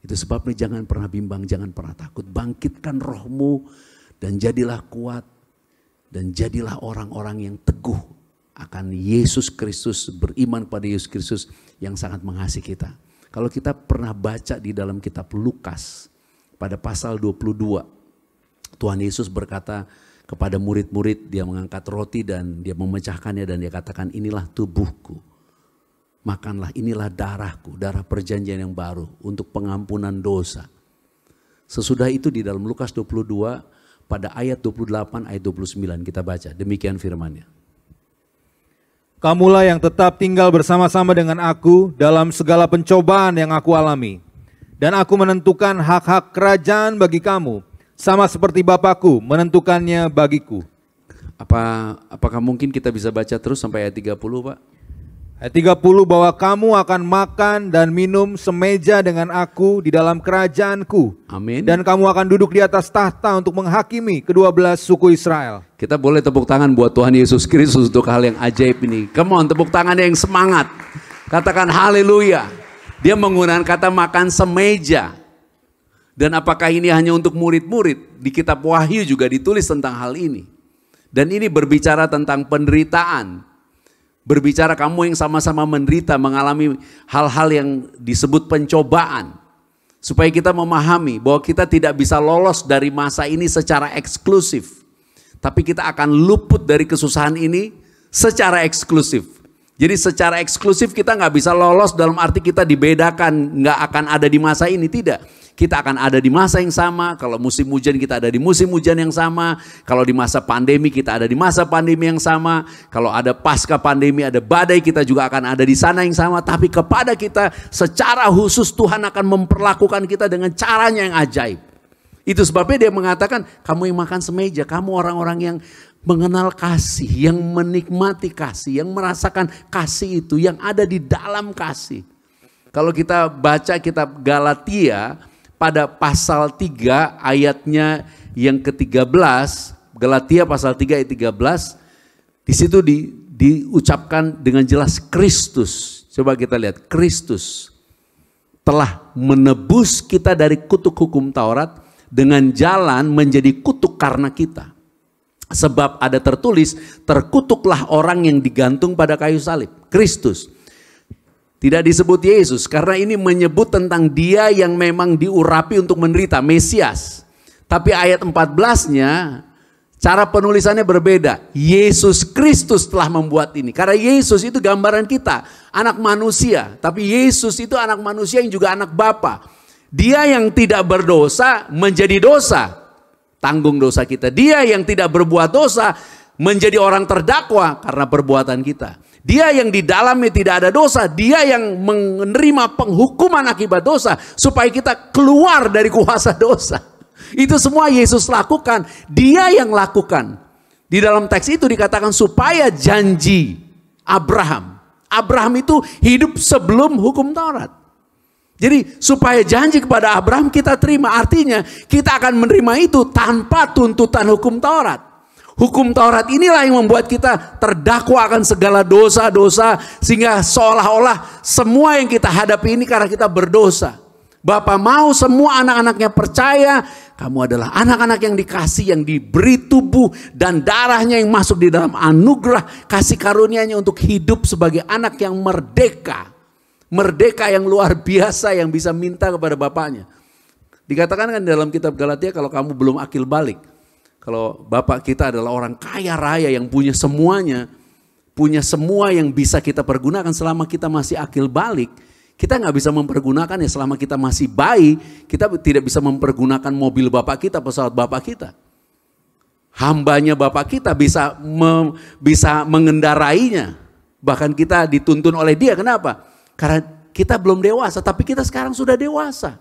Itu sebabnya jangan pernah bimbang, jangan pernah takut. Bangkitkan rohmu dan jadilah kuat. Dan jadilah orang-orang yang teguh akan Yesus Kristus, beriman pada Yesus Kristus yang sangat mengasihi kita. Kalau kita pernah baca di dalam kitab Lukas pada pasal 22. Tuhan Yesus berkata kepada murid-murid, Dia mengangkat roti dan Dia memecahkannya dan Dia katakan, inilah tubuhku. Makanlah, inilah darahku, darah perjanjian yang baru untuk pengampunan dosa. Sesudah itu di dalam Lukas 22 pada ayat 28 ayat 29 kita baca, demikian firman-Nya. Kamulah yang tetap tinggal bersama-sama dengan aku dalam segala pencobaan yang aku alami. Dan aku menentukan hak-hak kerajaan bagi kamu, sama seperti Bapakku menentukannya bagiku. Apakah mungkin kita bisa baca terus sampai ayat 30, Pak? Ayat 30, bahwa kamu akan makan dan minum semeja dengan aku di dalam kerajaanku. Amin. Dan kamu akan duduk di atas tahta untuk menghakimi kedua belas suku Israel. Kita boleh tepuk tangan buat Tuhan Yesus Kristus untuk hal yang ajaib ini. Come on, tepuk tangan yang semangat. Katakan haleluya. Dia menggunakan kata makan semeja. Dan apakah ini hanya untuk murid-murid? Di kitab Wahyu juga ditulis tentang hal ini. Dan ini berbicara tentang penderitaan. Berbicara kamu yang sama-sama menderita, mengalami hal-hal yang disebut pencobaan. Supaya kita memahami bahwa kita tidak bisa lolos dari masa ini secara eksklusif. Tapi kita akan luput dari kesusahan ini secara eksklusif. Jadi secara eksklusif kita nggak bisa lolos dalam arti kita dibedakan, nggak akan ada di masa ini, tidak. Kita akan ada di masa yang sama, kalau musim hujan kita ada di musim hujan yang sama, kalau di masa pandemi kita ada di masa pandemi yang sama, kalau ada pasca pandemi ada badai kita juga akan ada di sana yang sama, tapi kepada kita secara khusus Tuhan akan memperlakukan kita dengan caranya yang ajaib. Itu sebabnya Dia mengatakan kamu yang makan semeja, kamu orang-orang yang mengenal kasih, yang menikmati kasih, yang merasakan kasih itu, yang ada di dalam kasih. Kalau kita baca kitab Galatia pada pasal 3 ayatnya yang ke-13, Galatia pasal 3 ayat 13, di situ diucapkan dengan jelas Kristus. Coba kita lihat, Kristus telah menebus kita dari kutuk hukum Taurat dengan jalan menjadi kutuk karena kita. Sebab ada tertulis, terkutuklah orang yang digantung pada kayu salib, Kristus. Tidak disebut Yesus karena ini menyebut tentang Dia yang memang diurapi untuk menderita, Mesias. Tapi ayat 14-nya cara penulisannya berbeda. Yesus Kristus telah membuat ini. Karena Yesus itu gambaran kita, anak manusia. Tapi Yesus itu anak manusia yang juga anak Bapa. Dia yang tidak berdosa menjadi dosa, tanggung dosa kita. Dia yang tidak berbuat dosa menjadi orang terdakwa karena perbuatan kita. Dia yang di dalamnya tidak ada dosa, Dia yang menerima penghukuman akibat dosa supaya kita keluar dari kuasa dosa. Itu semua Yesus lakukan, Dia yang lakukan. Di dalam teks itu dikatakan supaya janji Abraham itu hidup sebelum hukum Taurat. Jadi supaya janji kepada Abraham kita terima, artinya kita akan menerima itu tanpa tuntutan hukum Taurat. Hukum Taurat inilah yang membuat kita terdakwa akan segala dosa-dosa, sehingga seolah-olah semua yang kita hadapi ini karena kita berdosa. Bapa mau semua anak-anaknya percaya kamu adalah anak-anak yang dikasih, yang diberi tubuh dan darahnya yang masuk di dalam anugerah kasih karunia-Nya untuk hidup sebagai anak yang merdeka. Merdeka yang luar biasa, yang bisa minta kepada Bapaknya. Dikatakan kan dalam kitab Galatia, kalau kamu belum akil balik, kalau Bapak kita adalah orang kaya raya yang punya semuanya, punya semua yang bisa kita pergunakan selama kita masih akil balik, kita nggak bisa mempergunakannya selama kita masih bayi, kita tidak bisa mempergunakan mobil Bapak kita, pesawat Bapak kita. Hambanya Bapak kita bisa mengendarainya, bahkan kita dituntun oleh Dia. Kenapa? Karena kita belum dewasa, tapi kita sekarang sudah dewasa.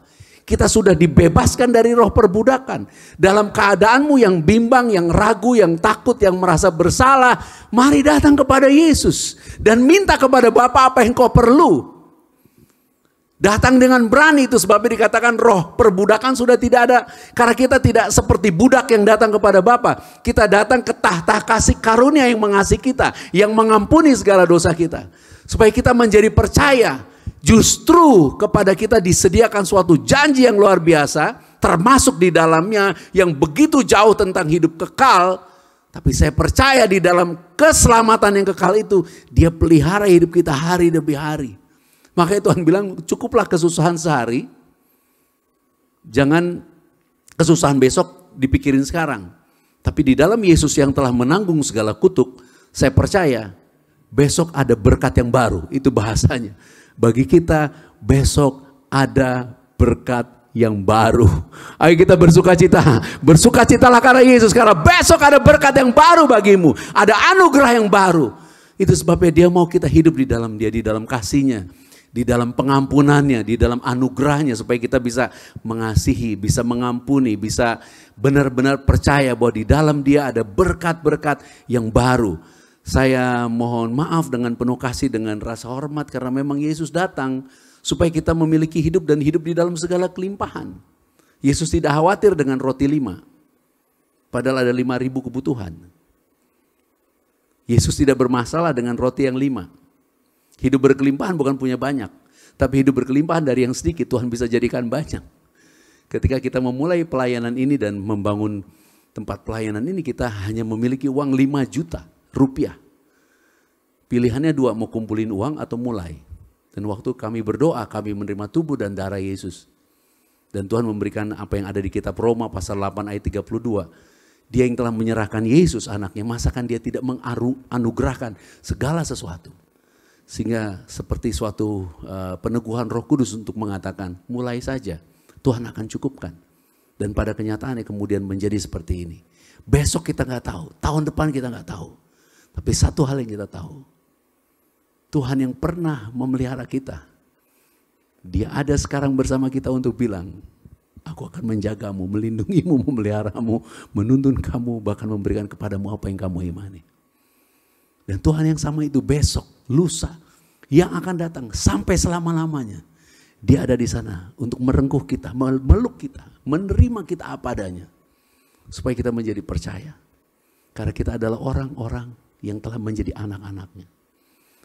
Kita sudah dibebaskan dari roh perbudakan. Dalam keadaanmu yang bimbang, yang ragu, yang takut, yang merasa bersalah, mari datang kepada Yesus dan minta kepada Bapa apa yang kau perlu. Datang dengan berani, itu sebabnya dikatakan roh perbudakan sudah tidak ada. Karena kita tidak seperti budak yang datang kepada Bapa. Kita datang ke tahta kasih karunia yang mengasihi kita, yang mengampuni segala dosa kita. Supaya kita menjadi percaya. Justru kepada kita disediakan suatu janji yang luar biasa, termasuk di dalamnya yang begitu jauh tentang hidup kekal. Tapi saya percaya di dalam keselamatan yang kekal itu, Dia pelihara hidup kita hari demi hari. Makanya Tuhan bilang, cukuplah kesusahan sehari, jangan kesusahan besok dipikirin sekarang. Tapi di dalam Yesus yang telah menanggung segala kutuk, saya percaya besok ada berkat yang baru, itu bahasanya. Bagi kita besok ada berkat yang baru. Ayo kita bersukacita. Bersukacitalah karena Yesus. Karena besok ada berkat yang baru bagimu. Ada anugerah yang baru. Itu sebabnya Dia mau kita hidup di dalam Dia. Di dalam kasih-Nya. Di dalam pengampunannya. Di dalam anugerahnya. Supaya kita bisa mengasihi. Bisa mengampuni. Bisa benar-benar percaya bahwa di dalam Dia ada berkat-berkat yang baru. Saya mohon maaf dengan penuh kasih, dengan rasa hormat, karena memang Yesus datang supaya kita memiliki hidup dan hidup di dalam segala kelimpahan. Yesus tidak khawatir dengan roti 5, padahal ada 5.000 kebutuhan. Yesus tidak bermasalah dengan roti yang 5. Hidup berkelimpahan bukan punya banyak, tapi hidup berkelimpahan dari yang sedikit Tuhan bisa jadikan banyak. Ketika kita memulai pelayanan ini dan membangun tempat pelayanan ini, kita hanya memiliki uang 5 juta rupiah. Pilihannya 2, mau kumpulin uang atau mulai. Dan waktu kami berdoa, kami menerima tubuh dan darah Yesus. Dan Tuhan memberikan apa yang ada di kitab Roma pasal 8 ayat 32. Dia yang telah menyerahkan Yesus anaknya, masakan Dia tidak menganugerahkan segala sesuatu. Sehingga seperti suatu peneguhan Roh Kudus untuk mengatakan, mulai saja, Tuhan akan cukupkan. Dan pada kenyataannya kemudian menjadi seperti ini. Besok kita nggak tahu, tahun depan kita nggak tahu. Tapi satu hal yang kita tahu, Tuhan yang pernah memelihara kita, Dia ada sekarang bersama kita untuk bilang, aku akan menjagamu, melindungimu, memeliharamu, menuntun kamu, bahkan memberikan kepadamu apa yang kamu imani. Dan Tuhan yang sama itu besok, lusa, yang akan datang sampai selama-lamanya. Dia ada di sana untuk merengkuh kita, meluk kita, menerima kita apa adanya. Supaya kita menjadi percaya. Karena kita adalah orang-orang yang telah menjadi anak-anaknya.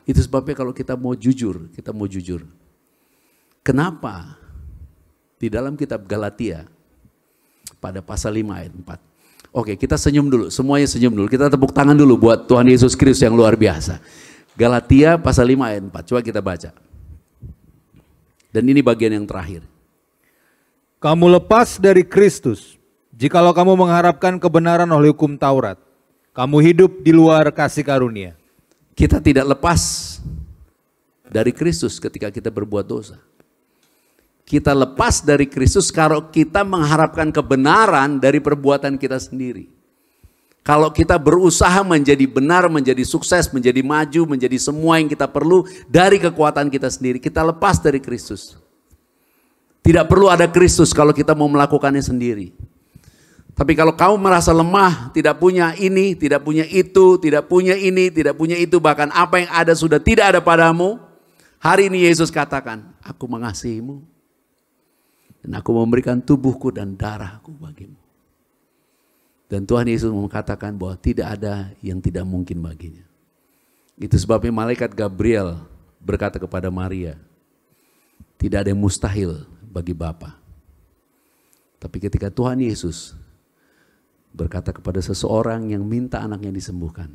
Itu sebabnya kalau kita mau jujur, Kenapa di dalam kitab Galatia pada pasal 5 ayat 4. Oke, kita senyum dulu, semuanya senyum dulu. Kita tepuk tangan dulu buat Tuhan Yesus Kristus yang luar biasa. Galatia pasal 5 ayat 4, coba kita baca. Dan ini bagian yang terakhir. Kamu lepas dari Kristus, jikalau kamu mengharapkan kebenaran oleh hukum Taurat. Kamu hidup di luar kasih karunia. Kita tidak lepas dari Kristus ketika kita berbuat dosa. Kita lepas dari Kristus kalau kita mengharapkan kebenaran dari perbuatan kita sendiri. Kalau kita berusaha menjadi benar, menjadi sukses, menjadi maju, menjadi semua yang kita perlu dari kekuatan kita sendiri, kita lepas dari Kristus. Tidak perlu ada Kristus kalau kita mau melakukannya sendiri. Tapi kalau kamu merasa lemah, tidak punya ini, tidak punya itu, tidak punya ini, tidak punya itu, bahkan apa yang ada sudah tidak ada padamu, hari ini Yesus katakan, aku mengasihimu, dan aku memberikan tubuhku dan darahku bagimu. Dan Tuhan Yesus mengatakan bahwa tidak ada yang tidak mungkin baginya. Itu sebabnya malaikat Gabriel berkata kepada Maria, tidak ada yang mustahil bagi Bapa. Tapi ketika Tuhan Yesus berkata kepada seseorang yang minta anaknya disembuhkan,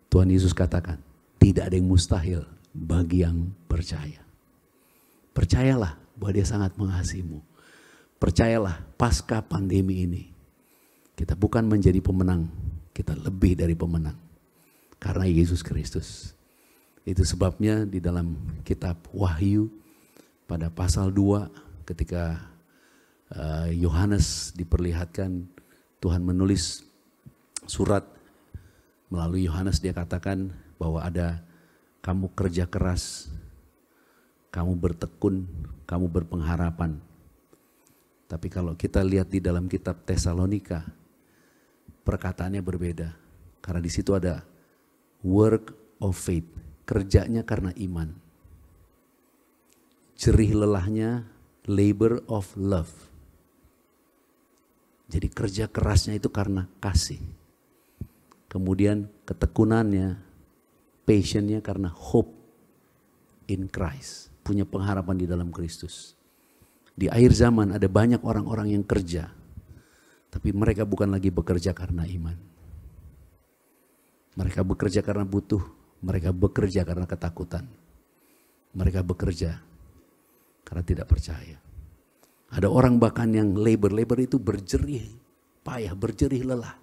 Tuhan Yesus katakan, tidak ada yang mustahil bagi yang percaya. Percayalah bahwa Dia sangat mengasihimu. Percayalah pasca pandemi ini, kita bukan menjadi pemenang, kita lebih dari pemenang. Karena Yesus Kristus. Itu sebabnya di dalam kitab Wahyu pada pasal 2 ketika Yohanes diperlihatkan, Tuhan menulis surat melalui Yohanes, dia katakan bahwa ada kamu kerja keras, kamu bertekun, kamu berpengharapan. Tapi kalau kita lihat di dalam kitab Tesalonika, perkataannya berbeda. Karena di situ ada work of faith, kerjanya karena iman. Jerih lelahnya labor of love. Jadi kerja kerasnya itu karena kasih. Kemudian ketekunannya, passionnya karena hope in Christ. Punya pengharapan di dalam Kristus. Di akhir zaman ada banyak orang-orang yang kerja. Tapi mereka bukan lagi bekerja karena iman. Mereka bekerja karena butuh. Mereka bekerja karena ketakutan. Mereka bekerja karena tidak percaya. Ada orang bahkan yang labor itu berjerih payah, berjerih lelah.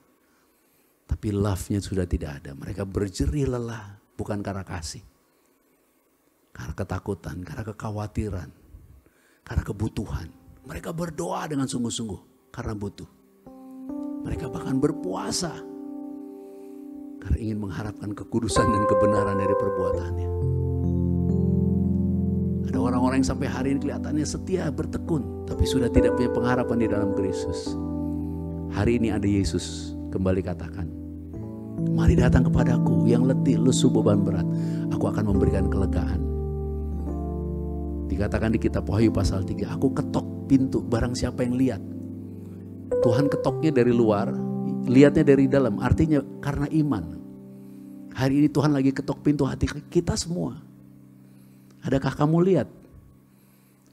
Tapi love-nya sudah tidak ada. Mereka berjerih lelah bukan karena kasih. Karena ketakutan, karena kekhawatiran, karena kebutuhan. Mereka berdoa dengan sungguh-sungguh karena butuh. Mereka bahkan berpuasa karena ingin mengharapkan kekudusan dan kebenaran dari perbuatannya. Ada orang-orang yang sampai hari ini kelihatannya setia, bertekun, tapi sudah tidak punya pengharapan di dalam Kristus. Hari ini ada Yesus kembali katakan, mari datang kepadaku yang letih, lesu, beban berat. Aku akan memberikan kelegaan. Dikatakan di kitab Wahyu pasal 3, aku ketok pintu, barang siapa yang lihat. Tuhan ketoknya dari luar, lihatnya dari dalam, artinya karena iman. Hari ini Tuhan lagi ketok pintu hati kita semua. Adakah kamu lihat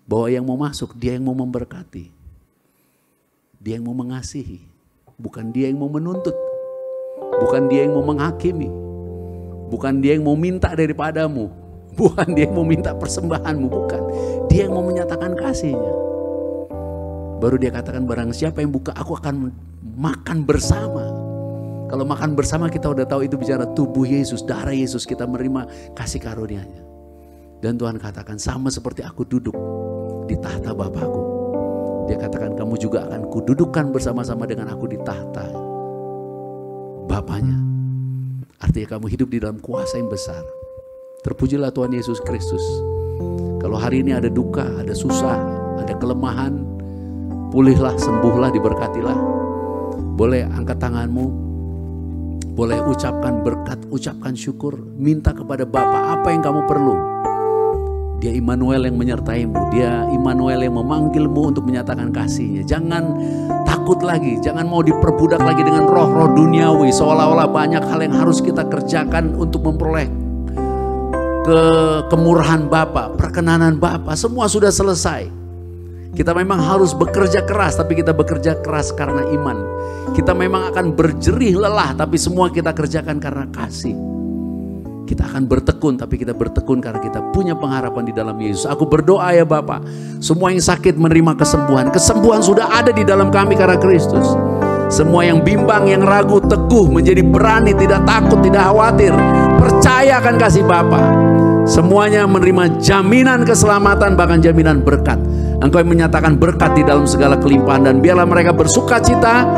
bahwa yang mau masuk, dia yang mau memberkati. Dia yang mau mengasihi, bukan dia yang mau menuntut. Bukan dia yang mau menghakimi. Bukan dia yang mau minta daripadamu. Bukan dia yang mau minta persembahanmu, bukan. Dia yang mau menyatakan kasihnya. Baru dia katakan barang siapa yang buka, aku akan makan bersama. Kalau makan bersama kita udah tahu itu bicara tubuh Yesus, darah Yesus, kita menerima kasih karunia-Nya. Dan Tuhan katakan sama seperti aku duduk di tahta Bapakku. Dia katakan kamu juga akan kududukkan bersama-sama dengan aku di tahta Bapaknya. Artinya kamu hidup di dalam kuasa yang besar. Terpujilah Tuhan Yesus Kristus. Kalau hari ini ada duka, ada susah, ada kelemahan, pulihlah, sembuhlah, diberkatilah. Boleh angkat tanganmu, boleh ucapkan berkat, ucapkan syukur, minta kepada Bapa apa yang kamu perlu. Dia Immanuel yang menyertaimu, dia Immanuel yang memanggilmu untuk menyatakan kasih-Nya. Jangan takut lagi, jangan mau diperbudak lagi dengan roh-roh duniawi, seolah-olah banyak hal yang harus kita kerjakan untuk memperoleh kemurahan Bapa, perkenanan Bapa, semua sudah selesai. Kita memang harus bekerja keras, tapi kita bekerja keras karena iman. Kita memang akan berjerih lelah, tapi semua kita kerjakan karena kasih. Kita akan bertekun, tapi kita bertekun karena kita punya pengharapan di dalam Yesus. Aku berdoa ya Bapa, semua yang sakit menerima kesembuhan. Kesembuhan sudah ada di dalam kami karena Kristus. Semua yang bimbang, yang ragu, teguh, menjadi berani, tidak takut, tidak khawatir. Percaya akan kasih Bapa. Semuanya menerima jaminan keselamatan, bahkan jaminan berkat. Engkau yang menyatakan berkat di dalam segala kelimpahan. Dan biarlah mereka bersuka cita.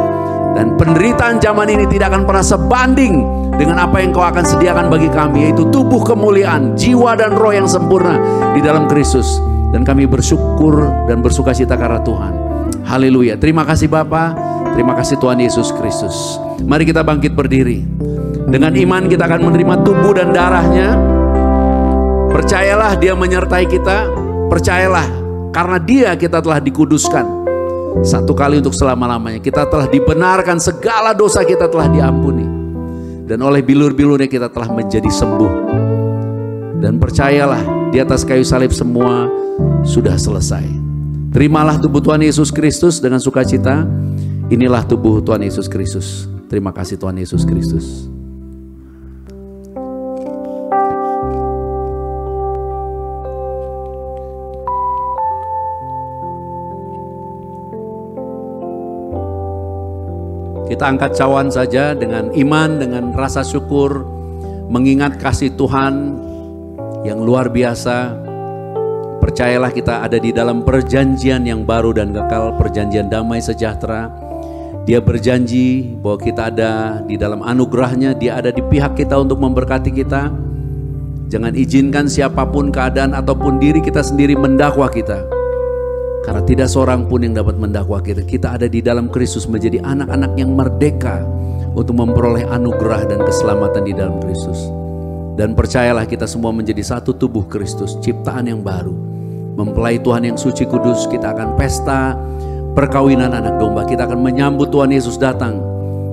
Dan penderitaan zaman ini tidak akan pernah sebanding dengan apa yang Kau akan sediakan bagi kami, yaitu tubuh kemuliaan, jiwa dan roh yang sempurna di dalam Kristus. Dan kami bersyukur dan bersuka cita karena Tuhan. Haleluya. Terima kasih Bapa. Terima kasih Tuhan Yesus Kristus. Mari kita bangkit berdiri. Dengan iman kita akan menerima tubuh dan darah-Nya. Percayalah Dia menyertai kita. Percayalah karena Dia kita telah dikuduskan. Satu kali untuk selama-lamanya. Kita telah dibenarkan, segala dosa kita telah diampuni. Dan oleh bilur-bilurnya kita telah menjadi sembuh. Dan percayalah di atas kayu salib semua sudah selesai. Terimalah tubuh Tuhan Yesus Kristus dengan sukacita. Inilah tubuh Tuhan Yesus Kristus. Terima kasih Tuhan Yesus Kristus. Kita angkat cawan saja dengan iman, dengan rasa syukur, mengingat kasih Tuhan yang luar biasa. Percayalah kita ada di dalam perjanjian yang baru dan kekal, perjanjian damai sejahtera. Dia berjanji bahwa kita ada di dalam anugerah-Nya, Dia ada di pihak kita untuk memberkati kita. Jangan izinkan siapapun, keadaan ataupun diri kita sendiri mendakwa kita. Karena tidak seorang pun yang dapat mendakwa kita. Kita ada di dalam Kristus menjadi anak-anak yang merdeka untuk memperoleh anugerah dan keselamatan di dalam Kristus. Dan percayalah kita semua menjadi satu tubuh Kristus, ciptaan yang baru. Mempelai Tuhan yang suci kudus, kita akan pesta perkawinan anak domba. Kita akan menyambut Tuhan Yesus datang.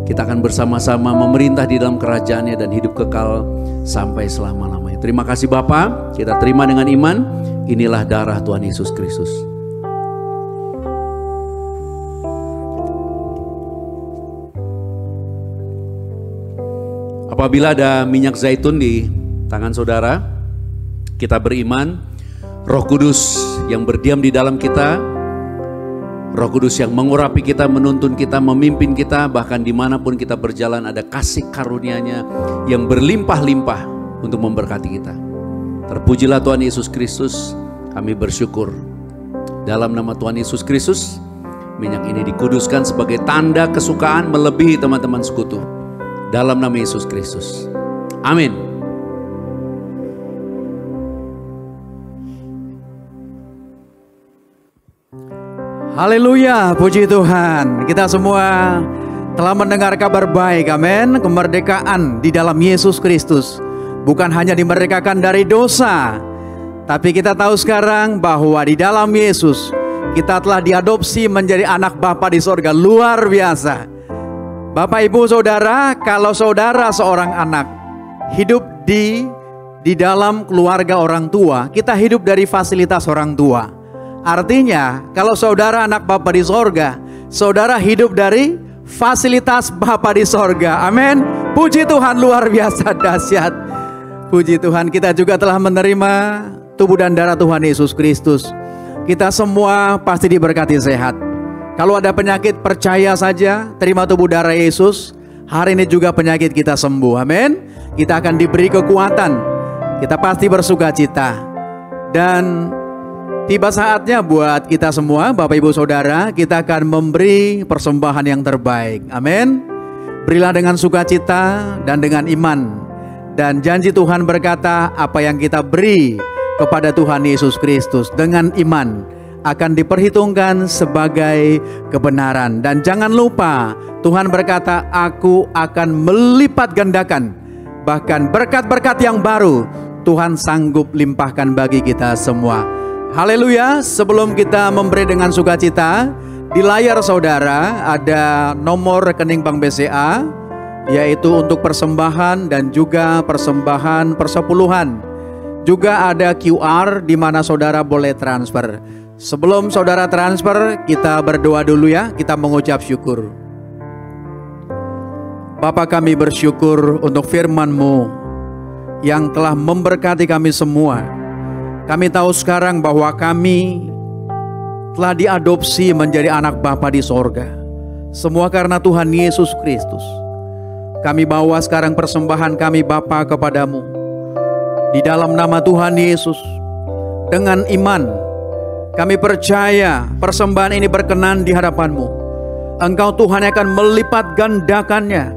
Kita akan bersama-sama memerintah di dalam kerajaannya dan hidup kekal sampai selama-lamanya. Terima kasih Bapa, kita terima dengan iman. Inilah darah Tuhan Yesus Kristus. Apabila ada minyak zaitun di tangan saudara, kita beriman Roh Kudus yang berdiam di dalam kita, Roh Kudus yang mengurapi kita, menuntun kita, memimpin kita, bahkan dimanapun kita berjalan ada kasih karunia-Nya yang berlimpah-limpah untuk memberkati kita. Terpujilah Tuhan Yesus Kristus, kami bersyukur. Dalam nama Tuhan Yesus Kristus, minyak ini dikuduskan sebagai tanda kesukaan melebihi teman-teman sekutu. Dalam nama Yesus Kristus. Amin. Haleluya, puji Tuhan. Kita semua telah mendengar kabar baik, amin. Kemerdekaan di dalam Yesus Kristus. Bukan hanya dimerdekakan dari dosa, tapi kita tahu sekarang bahwa di dalam Yesus kita telah diadopsi menjadi anak Bapa di sorga. Luar biasa. Bapak, Ibu, Saudara, kalau saudara seorang anak hidup di dalam keluarga orang tua, kita hidup dari fasilitas orang tua. Artinya, kalau saudara anak Bapa di sorga, saudara hidup dari fasilitas Bapa di sorga. Amin. Puji Tuhan, luar biasa dahsyat. Puji Tuhan, kita juga telah menerima tubuh dan darah Tuhan Yesus Kristus. Kita semua pasti diberkati sehat. Kalau ada penyakit, percaya saja, terima tubuh darah Yesus. Hari ini juga penyakit kita sembuh, amin. Kita akan diberi kekuatan, kita pasti bersuka cita. Dan tiba saatnya buat kita semua, Bapak Ibu Saudara, kita akan memberi persembahan yang terbaik, amin. Berilah dengan sukacita dan dengan iman. Dan janji Tuhan berkata, apa yang kita beri kepada Tuhan Yesus Kristus dengan iman akan diperhitungkan sebagai kebenaran. Dan jangan lupa, Tuhan berkata, aku akan melipat gandakan. Bahkan berkat-berkat yang baru Tuhan sanggup limpahkan bagi kita semua. Haleluya. Sebelum kita memberi dengan sukacita, di layar saudara ada nomor rekening Bank BCA, yaitu untuk persembahan dan juga persembahan persepuluhan. Juga ada QR di mana saudara boleh transfer. Sebelum saudara transfer, kita berdoa dulu ya, kita mengucap syukur. Bapa, kami bersyukur untuk firman-Mu yang telah memberkati kami semua. Kami tahu sekarang bahwa kami telah diadopsi menjadi anak Bapa di sorga. Semua karena Tuhan Yesus Kristus. Kami bawa sekarang persembahan kami Bapa kepadamu. Di dalam nama Tuhan Yesus, dengan iman, kami percaya persembahan ini berkenan di hadapan-Mu. Engkau Tuhan akan melipat gandakannya.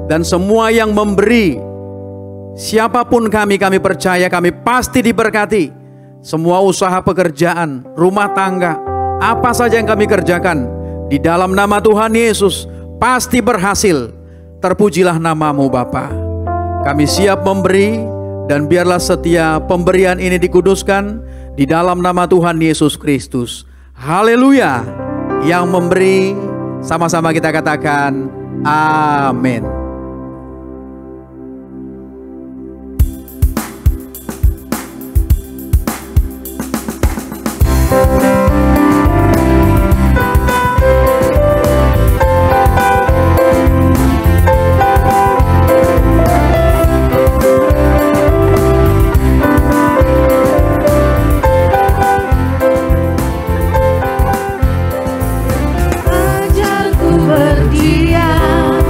Dan semua yang memberi, siapapun kami percaya kami pasti diberkati. Semua usaha pekerjaan, rumah tangga, apa saja yang kami kerjakan, di dalam nama Tuhan Yesus pasti berhasil. Terpujilah nama-Mu Bapa. Kami siap memberi, dan biarlah setiap pemberian ini dikuduskan di dalam nama Tuhan Yesus Kristus. Haleluya. Yang memberi, sama-sama kita katakan amin. Ajarku berdiam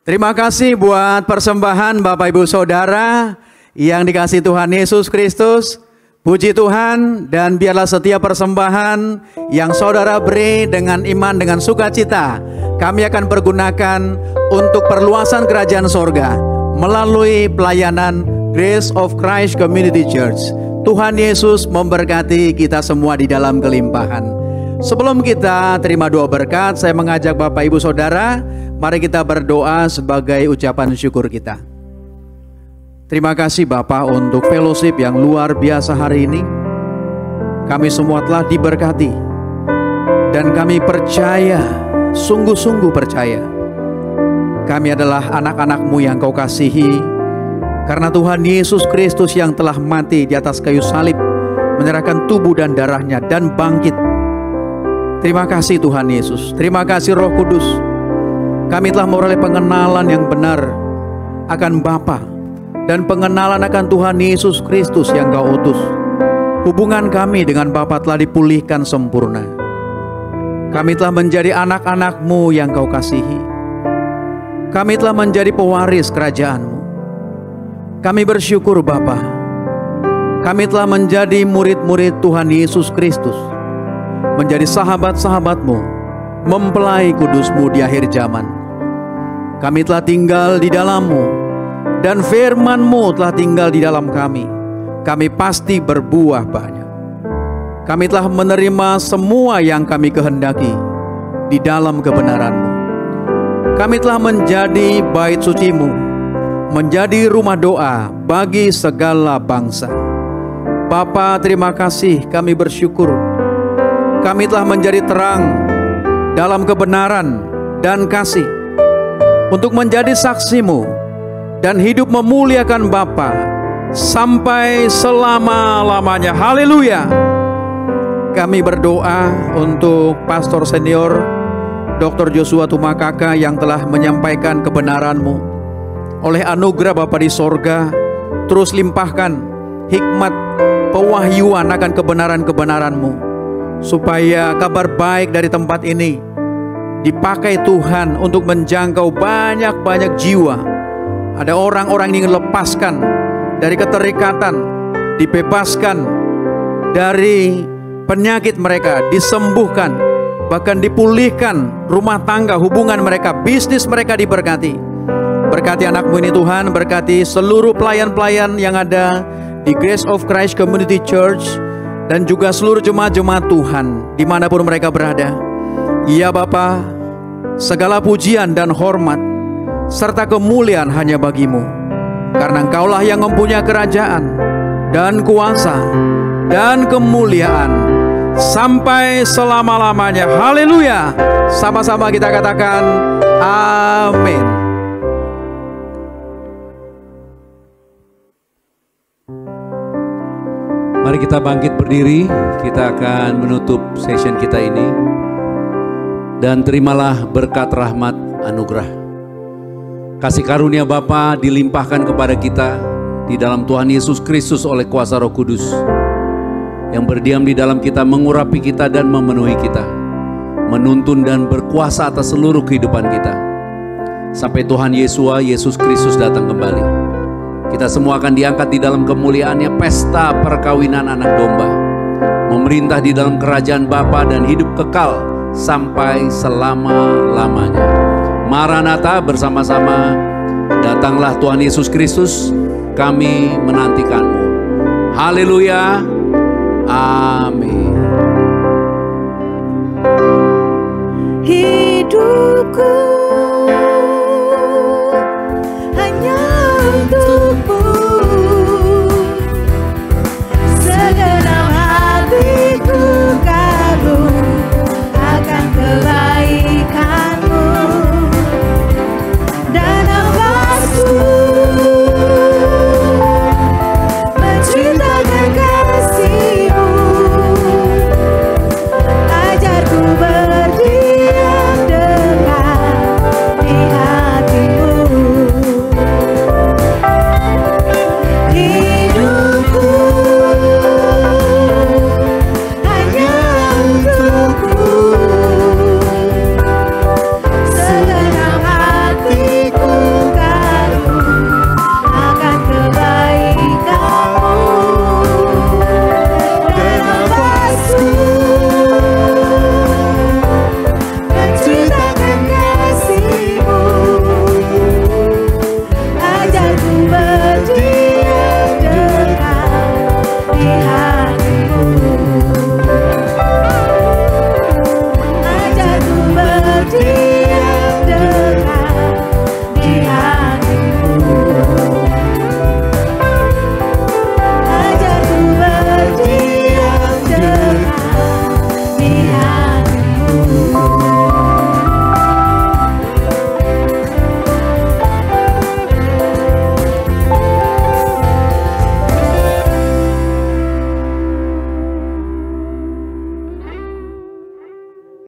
Terima kasih buat persembahan Bapak Ibu Saudara yang dikasihi Tuhan Yesus Kristus. Puji Tuhan, dan biarlah setiap persembahan yang saudara beri dengan iman, dengan sukacita, kami akan pergunakan untuk perluasan kerajaan sorga melalui pelayanan Grace of Christ Community Church. Tuhan Yesus memberkati kita semua di dalam kelimpahan. Sebelum kita terima doa berkat, saya mengajak Bapak Ibu Saudara, mari kita berdoa sebagai ucapan syukur kita. Terima kasih Bapak untuk fellowship yang luar biasa hari ini. Kami semua telah diberkati, dan kami percaya, sungguh-sungguh percaya, kami adalah anak-anak-Mu yang Kau kasihi, karena Tuhan Yesus Kristus yang telah mati di atas kayu salib, menyerahkan tubuh dan darahnya dan bangkit. Terima kasih Tuhan Yesus, terima kasih Roh Kudus. Kami telah memperoleh pengenalan yang benar akan Bapa dan pengenalan akan Tuhan Yesus Kristus yang Kau utus. Hubungan kami dengan Bapa telah dipulihkan sempurna. Kami telah menjadi anak-anak-Mu yang Kau kasihi. Kami telah menjadi pewaris kerajaan-Mu. Kami bersyukur Bapa, kami telah menjadi murid-murid Tuhan Yesus Kristus, menjadi sahabat-sahabat-Mu, mempelai kudus-Mu di akhir zaman. Kami telah tinggal di dalam-Mu, dan firman-Mu telah tinggal di dalam kami. Kami pasti berbuah banyak. Kami telah menerima semua yang kami kehendaki di dalam kebenaran-Mu. Kami telah menjadi bait suci-Mu, menjadi rumah doa bagi segala bangsa. Bapa, terima kasih, kami bersyukur. Kami telah menjadi terang dalam kebenaran dan kasih, untuk menjadi saksi-Mu dan hidup memuliakan Bapa sampai selama-lamanya. Haleluya. Kami berdoa untuk Pastor Senior Dr. Joshua Tumakaka yang telah menyampaikan kebenaran-Mu. Oleh anugerah Bapa di sorga, terus limpahkan hikmat pewahyuan akan kebenaran-kebenaran-Mu, supaya kabar baik dari tempat ini dipakai Tuhan untuk menjangkau banyak-banyak jiwa. Ada orang-orang yang dilepaskan dari keterikatan, dibebaskan dari penyakit mereka, disembuhkan, bahkan dipulihkan rumah tangga, hubungan mereka, bisnis mereka diberkati. Berkati anak-Mu ini Tuhan, berkati seluruh pelayan-pelayan yang ada di Grace of Christ Community Church, dan juga seluruh jemaat-jemaat Tuhan dimanapun mereka berada. Ya Bapa, segala pujian dan hormat serta kemuliaan hanya bagi-Mu, karena Engkaulah yang mempunyai kerajaan dan kuasa dan kemuliaan sampai selama-lamanya. Haleluya. Sama-sama kita katakan amin. Mari kita bangkit berdiri, kita akan menutup session kita ini. Dan terimalah berkat rahmat anugerah. Kasih karunia Bapa dilimpahkan kepada kita di dalam Tuhan Yesus Kristus oleh kuasa Roh Kudus, yang berdiam di dalam kita, mengurapi kita dan memenuhi kita, menuntun dan berkuasa atas seluruh kehidupan kita, sampai Tuhan Yesus Kristus datang kembali. Kita semua akan diangkat di dalam kemuliaannya, pesta perkawinan anak domba, memerintah di dalam kerajaan Bapa dan hidup kekal sampai selama-lamanya. Maranatha, bersama-sama datanglah Tuhan Yesus Kristus, kami menantikan-Mu. Haleluya, amin. Hidupku